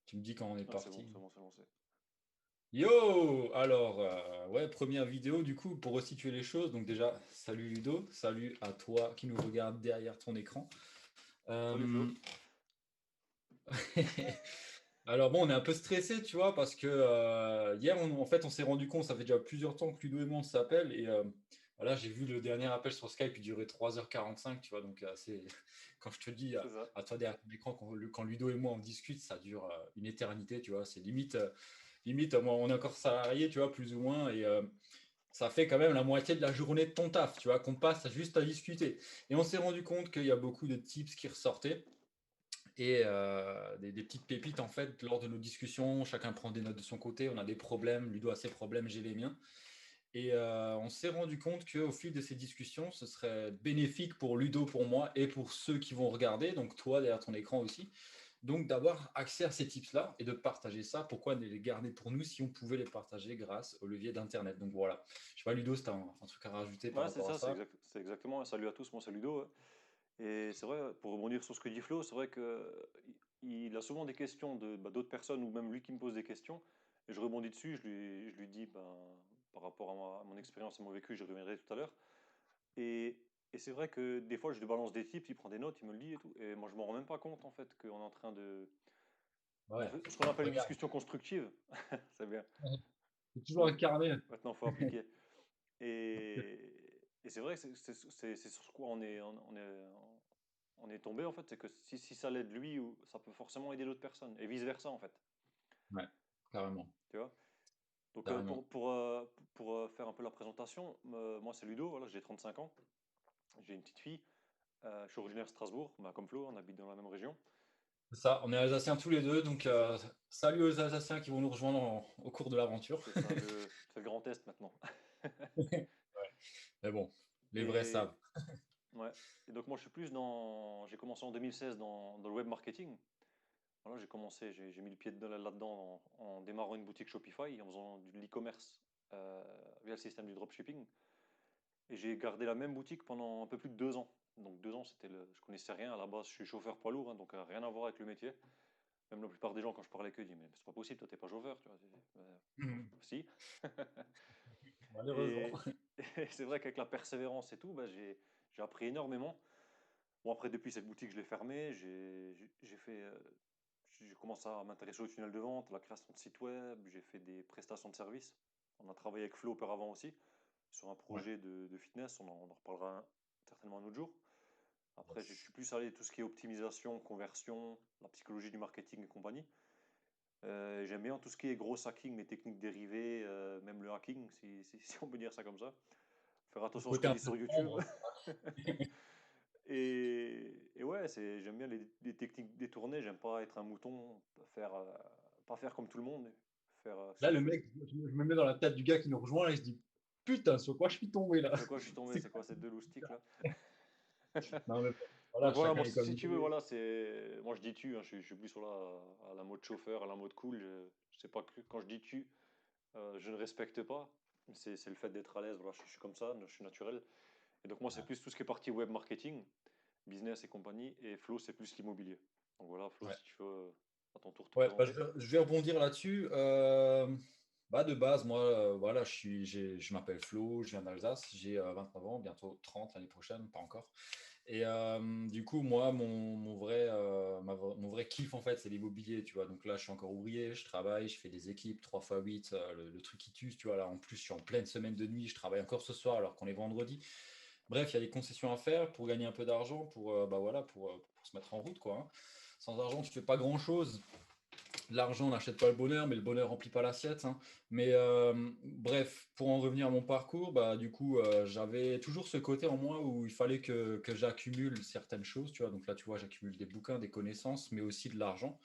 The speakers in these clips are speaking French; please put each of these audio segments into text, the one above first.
Tu me dis quand on est Ah, c'est bon, parti. c'est bon, c'est bon. Yo! Alors, ouais, première vidéo du coup pour resituer les choses. Donc déjà, salut Ludo, salut à toi qui nous regarde derrière ton écran. Salut Euh, Flo. Alors bon, on est un peu stressé, tu vois, parce que hier, en fait, on s'est rendu compte, ça fait déjà plusieurs temps que Ludo et moi on s'appelle, et voilà, j'ai vu le dernier appel sur Skype, il durait 3h45, tu vois, donc quand je te dis C'est ça. à toi derrière ton écran, quand Ludo et moi on discute, ça dure une éternité, tu vois, c'est limite, moi, on est encore salarié, tu vois, plus ou moins, et ça fait quand même la moitié de la journée de ton taf, tu vois, qu'on passe juste à discuter. Et on s'est rendu compte qu'il y a beaucoup de tips qui ressortaient et des petites pépites en fait lors de nos discussions. Chacun prend des notes de son côté. On a des problèmes. Ludo a ses problèmes, j'ai les miens. Et on s'est rendu compte qu'au fil de ces discussions, ce serait bénéfique pour Ludo, pour moi et pour ceux qui vont regarder, donc toi derrière ton écran aussi, donc d'avoir accès à ces tips-là et de partager ça. Pourquoi ne les garder pour nous si on pouvait les partager grâce au levier d'Internet? Donc voilà. Je sais pas, Ludo, c'est un truc à rajouter par Ouais, c'est rapport à ça, ça. c'est exactement. Salut à tous, moi c'est Ludo. Ouais. Et c'est vrai, pour rebondir sur ce que dit Flo, c'est vrai que il a souvent des questions d'autres personnes ou même lui qui me pose des questions. Et je rebondis dessus, je lui dis par rapport à mon expérience et mon vécu, j'y reviendrai tout à l'heure. Et c'est vrai que des fois je lui balance des tips, il prend des notes, il me le dit et tout. Et moi je m'en rends même pas compte en fait qu'on est en train Ouais, ce qu'on appelle une regarde. discussion constructive. C'est bien. C'est toujours incarné. Maintenant, il faut appliquer. Et c'est vrai que c'est sur quoi on est tombé en fait, c'est que si ça l'aide lui, ça peut forcément aider l'autre personne, et vice-versa en fait, Ouais, carrément. tu vois. Donc Carrément. pour faire un peu la présentation, moi c'est Ludo, voilà, j'ai 35 ans, j'ai une petite fille, je suis originaire de Strasbourg, bah, comme Flo, on habite dans la même région. C'est ça, on est Alsaciens tous les deux, donc C'est ça, salut aux Alsaciens qui vont nous rejoindre au cours de l'aventure. c'est ça, c'est le Grand Est maintenant. Ouais. Mais bon, les vrais savent. Et, ouais. Et donc moi je suis j'ai commencé en 2016 dans le web marketing. Voilà, j'ai mis le pied là-dedans en démarrant une boutique Shopify, en faisant de l'e-commerce via le système du dropshipping. Et j'ai gardé la même boutique pendant un peu plus de 2 ans. Donc 2 ans, je connaissais rien. À la base, je suis chauffeur poids lourd, hein, donc rien à voir avec le métier. Même la plupart des gens, quand je parlais avec eux, disent mais c'est pas possible, toi t'es pas chauffeur, tu vois. Mhm. Si. Malheureusement. Et, et c'est vrai qu'avec la persévérance et tout, bah, j'ai appris énormément. Bon après, depuis cette boutique, je l'ai fermée. J'ai commencé à m'intéresser au tunnel de vente, à la création de sites web, j'ai fait des prestations de services. On a travaillé avec Flo auparavant aussi, sur un Ouais. projet de fitness, on en reparlera certainement un autre jour. Après, je Yes. suis plus allé tout ce qui est optimisation, conversion, la psychologie du marketing et compagnie. J'aime bien tout ce qui est gros hacking, les techniques dérivées, même le hacking, si on peut dire ça comme ça. Faire Le attention à ce côté qu'on un dit peu sur YouTube. sombre. Et ouais, j'aime bien les techniques détournées. J'aime pas être un mouton, pas faire comme tout le monde. Faire Là, le mec, je me mets dans la tête du gars qui nous rejoint, là, il se dit, putain, sur quoi je suis tombé là? sur quoi je suis tombé, C'est c'est quoi? quoi ces deux loustiques là? Non, mais voilà, Donc voilà, chacun moi est comme si il tu veux, est. voilà, moi je dis tu, hein, je suis plus sur à la mode chauffeur, à la mode cool. Je sais pas que quand je dis tu, je ne respecte pas. C'est le fait d'être à l'aise. Voilà, je suis comme ça, je suis naturel. Et donc moi c'est plus tout ce qui est partie web marketing, business et compagnie. Et Flo c'est plus l'immobilier. Donc voilà, Flo, Ouais. si tu veux à ton tour te Ouais, bah, présenter. je vais rebondir là-dessus. Bah, de base, moi, voilà, je m'appelle Flo, je viens d'Alsace, j'ai 29 ans, bientôt 30 l'année prochaine, pas encore. Et du coup, moi, mon vrai kiff, en fait, c'est l'immobilier, tu vois. Donc là, je suis encore ouvrier, je travaille, je fais des équipes 3 x 8, le truc qui tue, tu vois. Là, en plus, je suis en pleine semaine de nuit, je travaille encore ce soir alors qu'on est vendredi. Bref, il y a des concessions à faire pour gagner un peu d'argent, bah voilà, pour se mettre en route, quoi, hein. Sans argent, tu fais pas grand-chose. L'argent n'achète pas le bonheur, mais le bonheur remplit pas l'assiette, hein. Mais bref, pour en revenir à mon parcours, bah, du coup, j'avais toujours ce côté en moi où il fallait que j'accumule certaines choses, tu vois. Donc là, tu vois, j'accumule des bouquins, des connaissances, mais aussi de l'argent.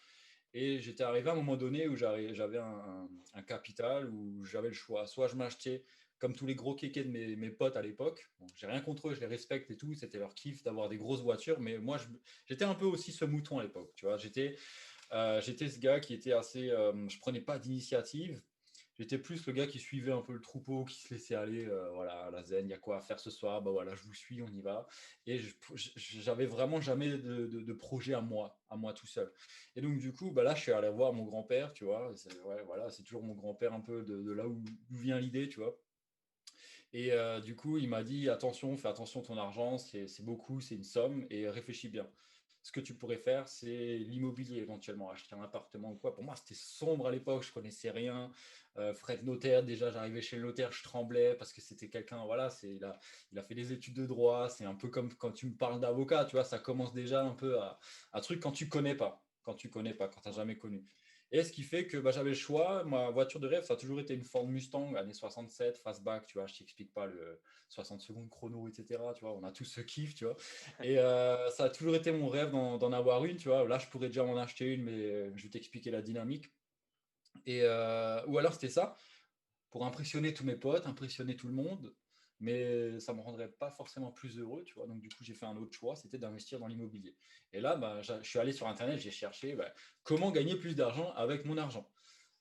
Et j'étais arrivé à un moment donné où j'avais un capital, où j'avais le choix. Soit je m'achetais, comme tous les gros kékés de mes potes à l'époque, bon, j'ai rien contre eux, je les respecte et tout, c'était leur kiff d'avoir des grosses voitures, mais moi, j'étais un peu aussi ce mouton à l'époque, tu vois. J'étais ce gars qui était assez. Je prenais pas d'initiative. J'étais plus le gars qui suivait un peu le troupeau, qui se laissait aller, voilà, à la zen, il y a quoi à faire ce soir, bah voilà, je vous suis, on y va. Et j'avais vraiment jamais de projet à moi tout seul. Et donc, du coup, bah là, je suis allé voir mon grand-père, tu vois. Ouais, voilà, c'est toujours mon grand-père un peu de là où vient l'idée, tu vois. Et du coup, il m'a dit, attention, fais attention à ton argent, c'est beaucoup, c'est une somme, et réfléchis bien. Ce que tu pourrais faire, c'est l'immobilier éventuellement, acheter un appartement ou quoi. Pour moi, c'était sombre à l'époque, je connaissais rien. Frais de notaire, déjà, j'arrivais chez le notaire, je tremblais parce que c'était quelqu'un, voilà, il a fait des études de droit. C'est un peu comme quand tu me parles d'avocat, tu vois, ça commence déjà un peu à truc quand tu connais pas, quand tu n'as Ouais. jamais connu. Et ce qui fait que bah, j'avais le choix. Ma voiture de rêve, ça a toujours été une Ford Mustang, années 67, fastback, tu vois. Je t'explique pas le 60 secondes chrono, etc. Tu vois, on a tous ce kiff, tu vois. Et ça a toujours été mon rêve d'en avoir une, tu vois. Là, je pourrais déjà m'en acheter une, mais je vais t'expliquer la dynamique. Et, ou alors, c'était ça, pour impressionner tous mes potes, impressionner tout le monde, mais ça me rendrait pas forcément plus heureux, tu vois. Donc, du coup, j'ai fait un autre choix, c'était d'investir dans l'immobilier. Et là, bah, je suis allé sur Internet, j'ai cherché bah, comment gagner plus d'argent avec mon argent.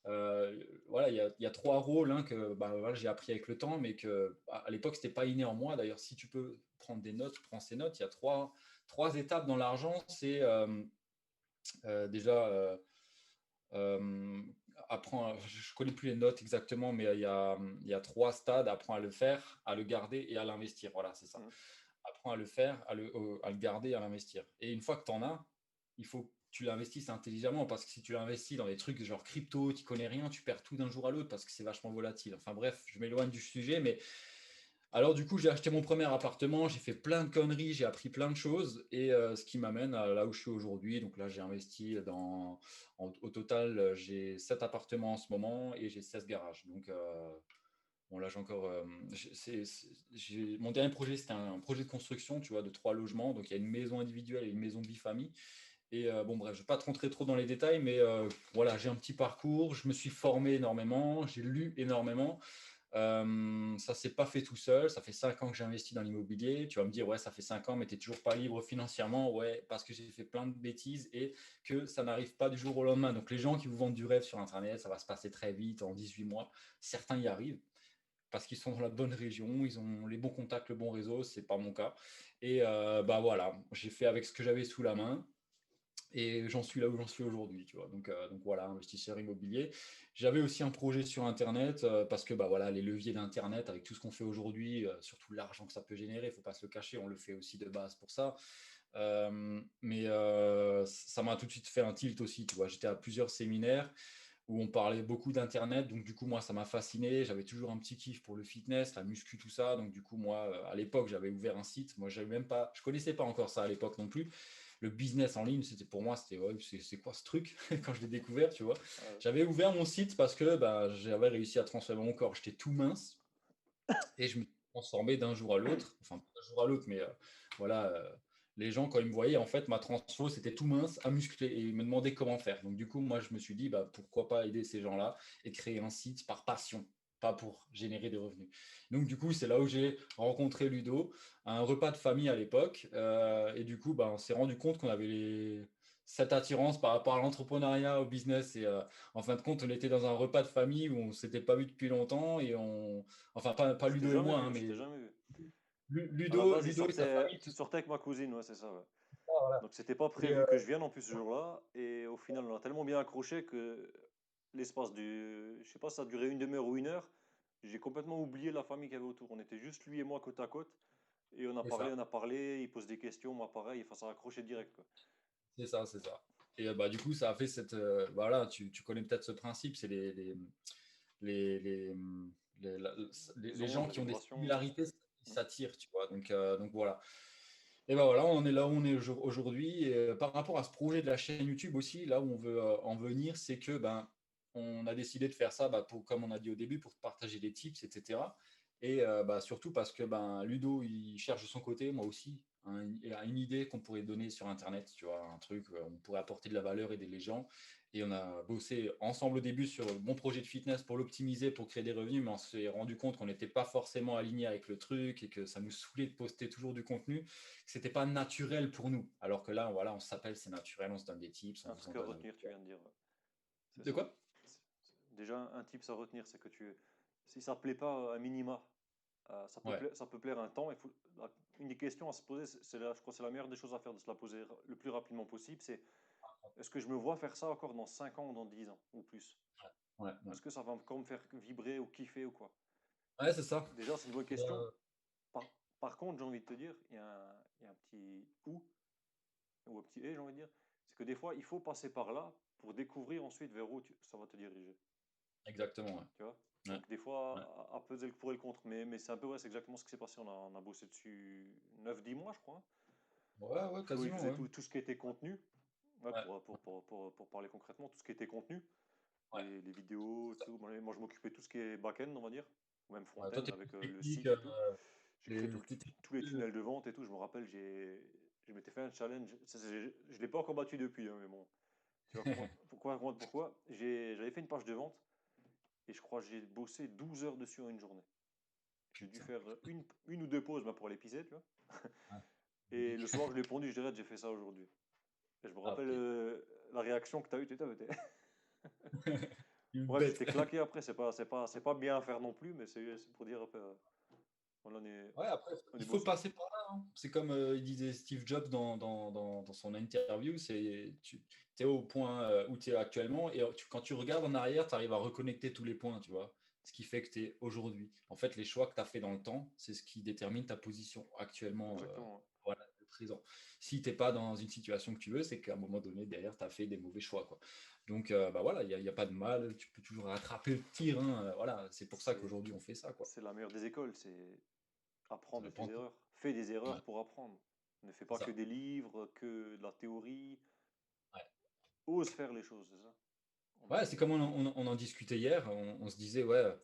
Voilà, il y a trois rôles hein, que bah, voilà, j'ai appris avec le temps, mais que à l'époque, c'était pas inné en moi. D'ailleurs, si tu peux prendre des notes, prends ces notes. Il y a trois étapes dans l'argent. C'est déjà euh, apprends, je connais plus les notes exactement, mais il y a trois stades. Apprends à le faire, à le garder et à l'investir. Voilà, c'est ça. Mm. Apprends à le faire, à le garder et à l'investir. Et une fois que tu en as, il faut que tu l'investisses intelligemment parce que si tu l'investis dans des trucs genre crypto, tu connais rien, tu perds tout d'un jour à l'autre parce que c'est vachement volatile. Enfin bref, je m'éloigne du sujet, mais alors du coup, j'ai acheté mon premier appartement, j'ai fait plein de conneries, j'ai appris plein de choses et ce qui m'amène à là où je suis aujourd'hui. Donc là, j'ai investi au total, j'ai 7 appartements en ce moment et j'ai 16 garages. Donc bon, là, j'ai encore. Mon dernier projet, c'était un projet de construction, tu vois, de 3 logements. Donc, il y a une maison individuelle et une maison bifamille. Et bon, bref, je ne vais pas te rentrer trop dans les détails, mais voilà, j'ai un petit parcours. Je me suis formé énormément, j'ai lu énormément. Ça ne s'est pas fait tout seul. Ça fait 5 ans que j'ai investi dans l'immobilier. Tu vas me dire, ouais, ça fait 5 ans, mais tu n'es toujours pas libre financièrement. Ouais, parce que j'ai fait plein de bêtises et que ça n'arrive pas du jour au lendemain. Donc, les gens qui vous vendent du rêve sur Internet, ça va se passer très vite, en 18 mois. Certains y arrivent parce qu'ils sont dans la bonne région, ils ont les bons contacts, le bon réseau, c'est pas mon cas. Et bah voilà, j'ai fait avec ce que j'avais sous la main et j'en suis là où j'en suis aujourd'hui, tu vois. Donc voilà, investisseur immobilier. J'avais aussi un projet sur Internet parce que bah voilà, les leviers d'Internet avec tout ce qu'on fait aujourd'hui, surtout l'argent que ça peut générer, il faut pas se le cacher, on le fait aussi de base pour ça. Mais ça m'a tout de suite fait un tilt aussi, tu vois. J'étais à plusieurs séminaires où on parlait beaucoup d'internet. Donc du coup, moi, ça m'a fasciné. J'avais toujours un petit kiff pour le fitness, la muscu, tout ça. Donc du coup, moi, à l'époque, j'avais ouvert un site. Moi, j'avais même pas, je connaissais pas encore ça à l'époque non plus. Le business en ligne, c'était pour moi, c'était ouais, c'est quoi ce truc quand je l'ai découvert, tu vois. Ouais. J'avais ouvert mon site parce que bah, j'avais réussi à transformer mon corps. J'étais tout mince et je me suis transformé d'un jour à l'autre. Enfin, pas d'un jour à l'autre, mais voilà. Les gens, quand ils me voyaient, en fait, ma transfo, c'était tout mince, à muscler, et ils me demandaient comment faire. Donc, du coup, moi, je me suis dit, bah, pourquoi pas aider ces gens-là et créer un site par passion, pas pour générer des revenus. Donc, du coup, c'est là où j'ai rencontré Ludo, à un repas de famille à l'époque. Et du coup, bah, on s'est rendu compte qu'on avait cette attirance par rapport à l'entrepreneuriat, au business. Et en fin de compte, on était dans un repas de famille où on ne s'était pas vu depuis longtemps et enfin, pas On s'était Ludo et jamais moi, hein, vu, on s'était mais jamais vu. À la Ludo, base, Ludo et sa famille, tout tu ça. sortais avec ma cousine, ouais, c'est ça, ouais. Voilà. Donc c'était pas Et, prévu que je vienne en plus ce jour-là. Et au final, on a tellement bien accroché que l'espace du, je sais pas, ça a duré une demi-heure ou une heure. J'ai complètement oublié la famille qu'il y avait autour. On était juste lui et moi côte à côte. Et c'est ça, on a parlé, il pose des questions, moi pareil, enfin ça a accroché direct, quoi. c'est ça, c'est ça. Et bah, du coup, ça a fait cette. Voilà, tu connais peut-être ce principe, c'est les, les, les, la- Les les gens ondes, les qui ont des vibrations. similarités Hmm. s'attirent, tu vois. Donc voilà. Et ben voilà, on en est là où on est aujourd'hui. Et par rapport à ce projet de la chaîne YouTube aussi, là où on veut en venir, c'est que ben on a décidé de faire ça bah, pour, comme on a dit au début, pour partager des tips, etc. Et bah, surtout parce que ben, Ludo, il cherche de son côté, moi aussi, il a une idée qu'on pourrait donner sur Internet, tu vois, un truc, on pourrait apporter de la valeur, aider les gens. Et on a bossé ensemble au début sur mon projet de fitness pour l'optimiser, pour créer des revenus, mais on s'est rendu compte qu'on n'était pas forcément aligné avec le truc et que ça nous saoulait de poster toujours du contenu, que c'était pas naturel pour nous. Alors que là, voilà, on s'appelle, c'est naturel, on se donne des tips, on Un vous en truc à donne. retenir, tu viens de dire, ouais. C'est De ça. quoi? déjà un tips à retenir, c'est que si ça ne plaît pas à minima, Ouais, ça peut plaire un temps. Une des questions à se poser, je crois que c'est la meilleure des choses à faire, de se la poser le plus rapidement possible, c'est est-ce que je me vois faire ça encore dans 5 ans ou dans 10 ans ou plus? ouais, ouais. Est-ce que ça va encore me faire vibrer ou kiffer ou quoi? Ouais, c'est ça. Déjà, c'est une bonne Et, question. Par, par contre, j'ai envie de te dire, il y a un petit ou un petit et, j'ai envie de dire, c'est que des fois, il faut passer par là pour découvrir ensuite vers où ça va te diriger. exactement, ouais. Tu vois? Ouais, Donc, des ouais. fois, à peser le pour et le contre. Mais c'est un peu vrai, c'est exactement ce qui s'est passé. On a bossé dessus 9 10 mois, je crois. Ouais, ouais, Flo, il quasiment, faisait ouais. tout ce qui était contenu. Ouais, Ouais, pour parler concrètement, tout ce qui était contenu, ouais. les vidéos, tout. Moi, je m'occupais de tout ce qui est back-end, on va dire, ou même Ouais, toi, front-end t'es plus avec le technique, site et tout. J'ai créé t'étais tous les plus- tunnels de vente et tout. Je me rappelle, je m'étais fait un challenge. Je ne l'ai pas encore battu depuis, hein, mais bon. Tu vois, pourquoi? J'avais fait une page de vente et je crois que j'ai bossé 12 heures dessus en une journée. J'ai dû Putain, faire une ou deux pauses pour l'épisode, tu vois. ouais, Et logique. le soir, je l'ai pondu, je dirais, j'ai fait ça aujourd'hui. Et je me Ah, rappelle ok. la réaction que tu as eue, Une Bref, bête. j'étais claqué après, c'est pas bien à faire non plus, mais c'est pour dire, Ouais, après, on est il faut bossé. passer par là, hein. C'est comme il disait Steve Jobs dans son interview, c'est tu es au point où tu es actuellement et quand tu regardes en arrière, tu arrives à reconnecter tous les points, tu vois. Ce qui fait que tu es aujourd'hui. En fait, les choix que tu as fait dans le temps, c'est ce qui détermine ta position actuellement, Exactement. voilà, le présent. Si tu n'es pas dans une situation que tu veux, c'est qu'à un moment donné, derrière, tu as fait des mauvais choix, quoi. Donc, bah voilà, il y a pas de mal, tu peux toujours rattraper le tir, hein, voilà, c'est pour ça C'est qu'aujourd'hui, on fait ça, quoi. c'est la meilleure des écoles, c'est Ça apprendre de tes apprend tout. erreurs. Fais des Ouais, erreurs pour apprendre. Ne fais c'est pas que ça. des livres, que de la théorie. Ouais. Ose faire les choses, c'est ça. Ouais, c'est comme on en discutait hier, on se disait, ouais,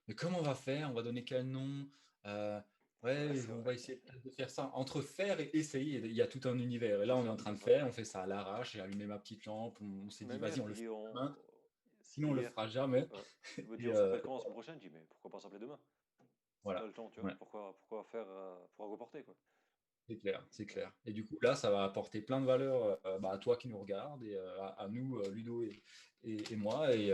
mais comment on va faire? On va donner quel nom? Euh, Ouais, ouais, c'est on vrai. va essayer peut-être de faire ça. Entre faire et essayer, il y a tout un univers. Et C'est là, on est ça. en train de Ouais. faire, on fait ça à l'arrache, j'ai allumé ma petite lampe, on s'est dit, Même vas-y, hier, on je le te fait dis, demain, sinon c'était on le hier. fera jamais. Tu me dis, Et on s'appelle quand la semaine prochaine? Je dis, mais pourquoi pas s'appeler demain? Si t'as voilà, le temps, tu vois. ouais, Pourquoi faire, pourquoi reporter, quoi. c'est clair, c'est Ouais. clair. Et du coup, là, ça va apporter plein de valeur bah, à toi qui nous regarde et à nous, Ludo et moi. Et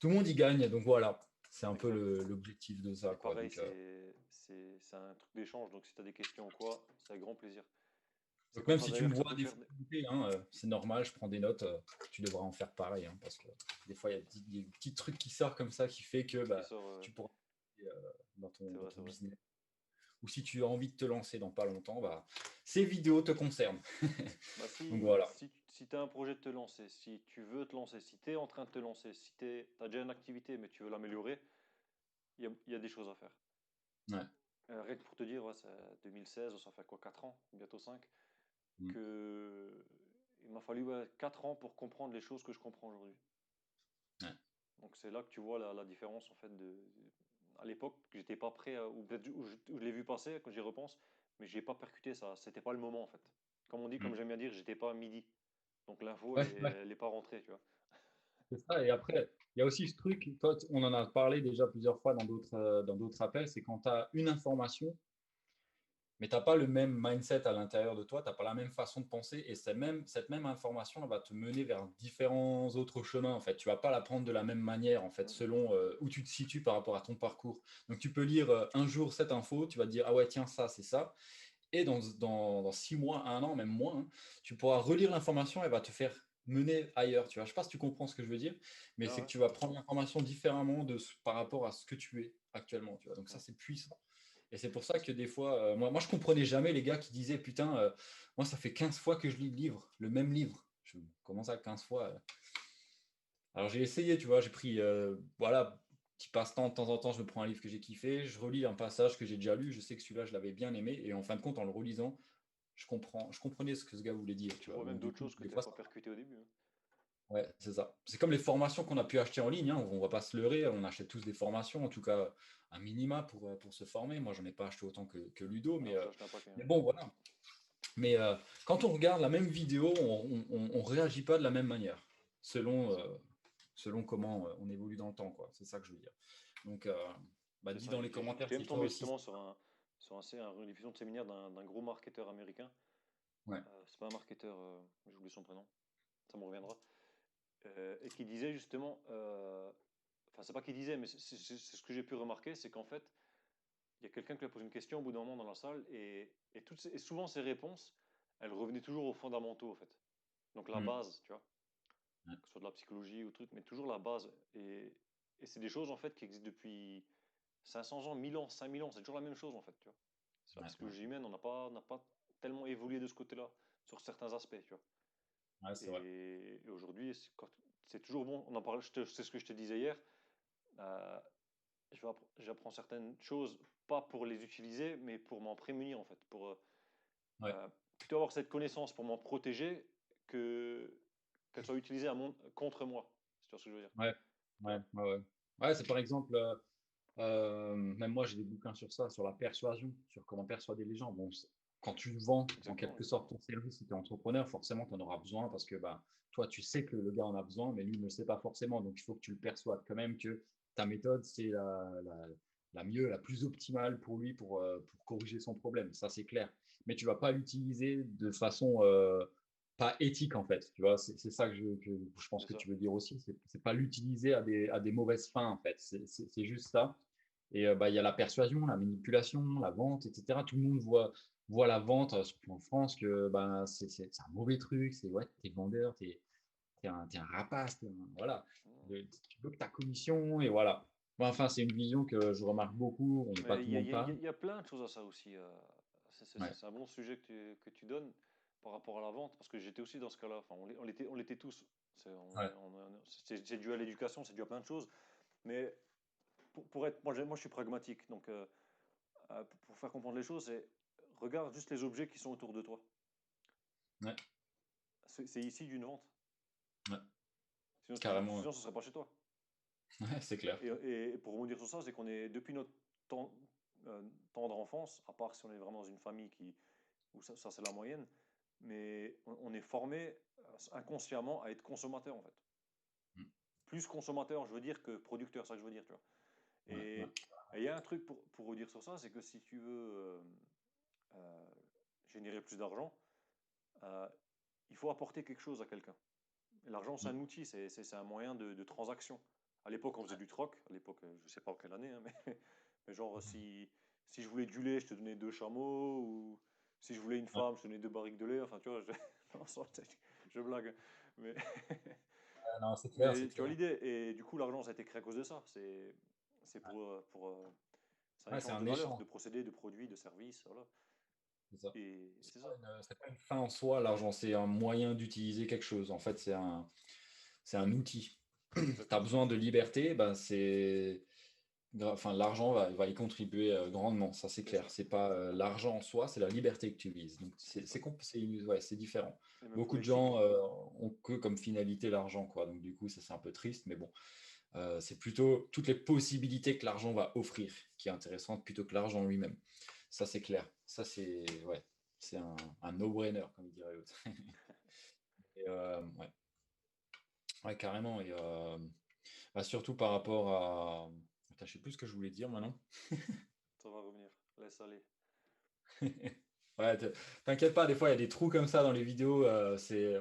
tout le monde y gagne. Donc voilà, c'est un peu Exact. l'objectif de ça, Et quoi. pareil, Donc, c'est un truc d'échange. Donc, si tu as des questions ou quoi, c'est avec grand plaisir. C'est Donc comme même ça si tu d'ailleurs me que ça vois peut faire. difficulté, hein, c'est normal, je prends des notes, tu devras en faire pareil, hein, parce que des fois, il y a des petits trucs qui sortent comme ça qui fait que Qui bah, sort. tu pourras C'est dans vrai, ton c'est vrai. business. Ou si tu as envie de te lancer dans pas longtemps, bah, ces vidéos te concernent. Bah, Donc voilà. si tu as un projet de te lancer, si tu veux te lancer, si tu es en train de te lancer, si tu as déjà une activité mais tu veux l'améliorer, il y a des choses à faire. Ouais. Rien que pour te dire, ouais, c'est 2016, ça fait quoi, 4 ans, bientôt 5, Mm. que il m'a fallu 4 ans pour comprendre les choses que je comprends aujourd'hui. Ouais. Donc c'est là que tu vois la différence en fait à l'époque que j'étais pas prêt ou peut-être où je l'ai vu passer quand j'y repense, mais j'ai pas percuté ça, c'était pas le moment en fait. Comme on dit, comme Mm. j'aime bien dire, j'étais pas à midi. Donc l'info Ouais, ouais, elle est pas rentrée, tu vois. c'est ça. Et après, il y a aussi ce truc, toi, on en a parlé déjà plusieurs fois dans d'autres appels, c'est quand tu as une information, mais tu n'as pas le même mindset à l'intérieur de toi, tu n'as pas la même façon de penser, et cette même information elle va te mener vers différents autres chemins. En fait, tu vas pas la prendre de la même manière, en fait, Mm. selon où tu te situes par rapport à ton parcours. Donc, tu peux lire un jour cette info, tu vas te dire, ah ouais, tiens, ça, c'est ça. Et dans 6 mois, un an, même moins, hein, tu pourras relire l'information, elle va te faire mener ailleurs. Tu vois, je sais pas si tu comprends ce que je veux dire, mais Ah c'est que ouais. tu vas prendre l'information différemment par rapport à ce que tu es actuellement. Tu vois, donc ça, Mm. c'est puissant. Et c'est pour ça que des fois, moi, je comprenais jamais les gars qui disaient, putain, moi, ça fait 15 fois que je lis le livre, le même livre. Comment ça, 15 fois Alors j'ai essayé, tu vois, j'ai pris, voilà, petit passe-temps de temps en temps, je me prends un livre que j'ai kiffé, je relis un passage que j'ai déjà lu, je sais que celui-là, je l'avais bien aimé, et en fin de compte, en le relisant, je comprenais ce que ce gars voulait dire, tu Tu vois. vois même Donc du d'autres coup, choses que des tu n'avais fois, pas percuté au début, hein. ouais, c'est ça. C'est comme les formations qu'on a pu acheter en ligne, hein. On va pas se leurrer, on achète tous des formations, en tout cas un minima pour se former. Moi, j'en ai pas acheté autant que Ludo, Alors j'ai acheté un paquet, mais hein. bon, voilà. Mais quand on regarde la même vidéo, on réagit pas de la même manière, C'est selon, ça. selon comment on évolue dans le temps, quoi. C'est ça que je veux dire. Donc, bah, C'est dis ça. dans les commentaires J'étais même si toi tombé aussi. justement une diffusion de séminaire d'un gros marketeur américain. Ouais. C'est pas un marketeur, j'ai oublié son prénom, ça me reviendra. Et qui disait justement, enfin, c'est pas qu'il disait, mais c'est ce que j'ai pu remarquer, c'est qu'en fait, il y a quelqu'un qui lui a posé une question au bout d'un moment dans la salle, et souvent ses réponses, elles revenaient toujours aux fondamentaux, en fait. Donc la Mm. base, tu vois, Ouais, que ce soit de la psychologie ou truc, mais toujours la base. Et c'est des choses, en fait, qui existent depuis 500 ans, 1000 ans, 5000 ans, c'est toujours la même chose, en fait, tu vois. C'est la ouais, ouais. psychologie humaine, on n'a pas tellement évolué de ce côté-là, sur certains aspects, tu vois. Ouais, c'est vrai. Et aujourd'hui, c'est toujours bon, on en parlait, c'est ce que je te disais hier, euh, j'apprends certaines choses, pas pour les utiliser, mais pour m'en prémunir, en fait, pour Ouais. plutôt avoir cette connaissance pour m'en protéger que qu'elle soit utilisée contre moi, si tu vois ce que je veux dire. Ouais, Tu ouais, vois. ouais, ouais. Ouais, c'est par exemple, même moi j'ai des bouquins sur ça, sur la persuasion, sur comment persuader les gens. Bon, quand tu vends en Exactement, quelque sorte exactement. ton service, si tu es entrepreneur, forcément tu en auras besoin parce que bah, toi tu sais que le gars en a besoin, mais lui ne le sait pas forcément. Donc il faut que tu le persuades quand même que ta méthode c'est la mieux, la plus optimale pour lui pour corriger son problème. Ça c'est clair. Mais tu vas pas l'utiliser de façon pas éthique en fait. Tu vois, c'est ça que je pense C'est que ça. tu veux dire aussi. C'est pas l'utiliser à des mauvaises fins en fait. C'est juste ça. Et bah, il y a la persuasion, la manipulation, la vente, etc. Tout le monde voit la vente, surtout en France, que bah, c'est un mauvais truc. C'est ouais, t'es vendeur, t'es un rapace. Voilà. Tu veux que ta commission et voilà. Bon, enfin, c'est une vision que je remarque beaucoup. On, pas Mais tout le monde parle. il y a plein de choses à ça aussi. Ouais, C'est un bon sujet que tu donnes par rapport à la vente, parce que j'étais aussi dans ce cas-là. Enfin, on l'était tous. ouais, C'est dû à l'éducation, c'est dû à plein de choses. Mais moi, je suis pragmatique. Donc, pour faire comprendre les choses, c'est regarde juste les objets qui sont autour de toi. ouais, C'est ici d'une vente. ouais, Sinon, carrément. Ouais, sinon, ce ne serait pas chez toi. ouais, c'est clair. Et pour rebondir sur ça, c'est qu'on est, depuis notre temps, tendre enfance, à part si on est vraiment dans une famille où ça c'est la moyenne, mais on est formé inconsciemment à être consommateur en fait. Mm. Plus consommateur, je veux dire, que producteur, c'est ça que je veux dire, tu vois. Ouais, ouais, Et il y a un truc pour redire sur ça, c'est que si tu veux euh, générer plus d'argent, euh, il faut apporter quelque chose à quelqu'un. L'argent, c'est mm, un outil, c'est un moyen de transaction. À l'époque, on faisait du troc. À l'époque, je ne sais pas en quelle année, hein, mais genre, si je voulais du lait, je te donnais 2 chameaux, ou si je voulais une ouais. femme, je te donnais 2 barriques de lait. Enfin, tu vois, non, je blague. Mais, Non, c'est clair, c'est mais tu vois clair. l'idée. Et du coup, l'argent, ça a été créé à cause de ça. C'est Ouais, c'est un ouais, c'est échange de un valeurs, échange. de procédés, de produits, de services. Voilà. C'est ça. Et c'est ça. C'est pas une fin en soi, l'argent, c'est un moyen d'utiliser quelque chose. En fait, c'est un outil. Tu as Exactement. besoin de liberté, ben enfin, l'argent va y contribuer grandement, ça c'est C'est clair. ça. C'est pas l'argent en soi, c'est la liberté que tu vises. Donc C'est ça. ouais, c'est différent. Et même pour Beaucoup de l'éthique. gens ont que comme finalité l'argent, quoi. Donc du coup, ça c'est un peu triste, mais bon, c'est plutôt toutes les possibilités que l'argent va offrir qui est intéressante plutôt que l'argent lui-même. Ça c'est clair. Ça c'est ouais, c'est un no-brainer comme il dirait l'autre. Et, ouais. Ouais, carrément. Et bah, surtout par rapport à. Attends, je sais plus ce que je voulais dire maintenant. Ça va revenir. Laisse aller. Ouais, t'inquiète pas, des fois il y a des trous comme ça dans les vidéos.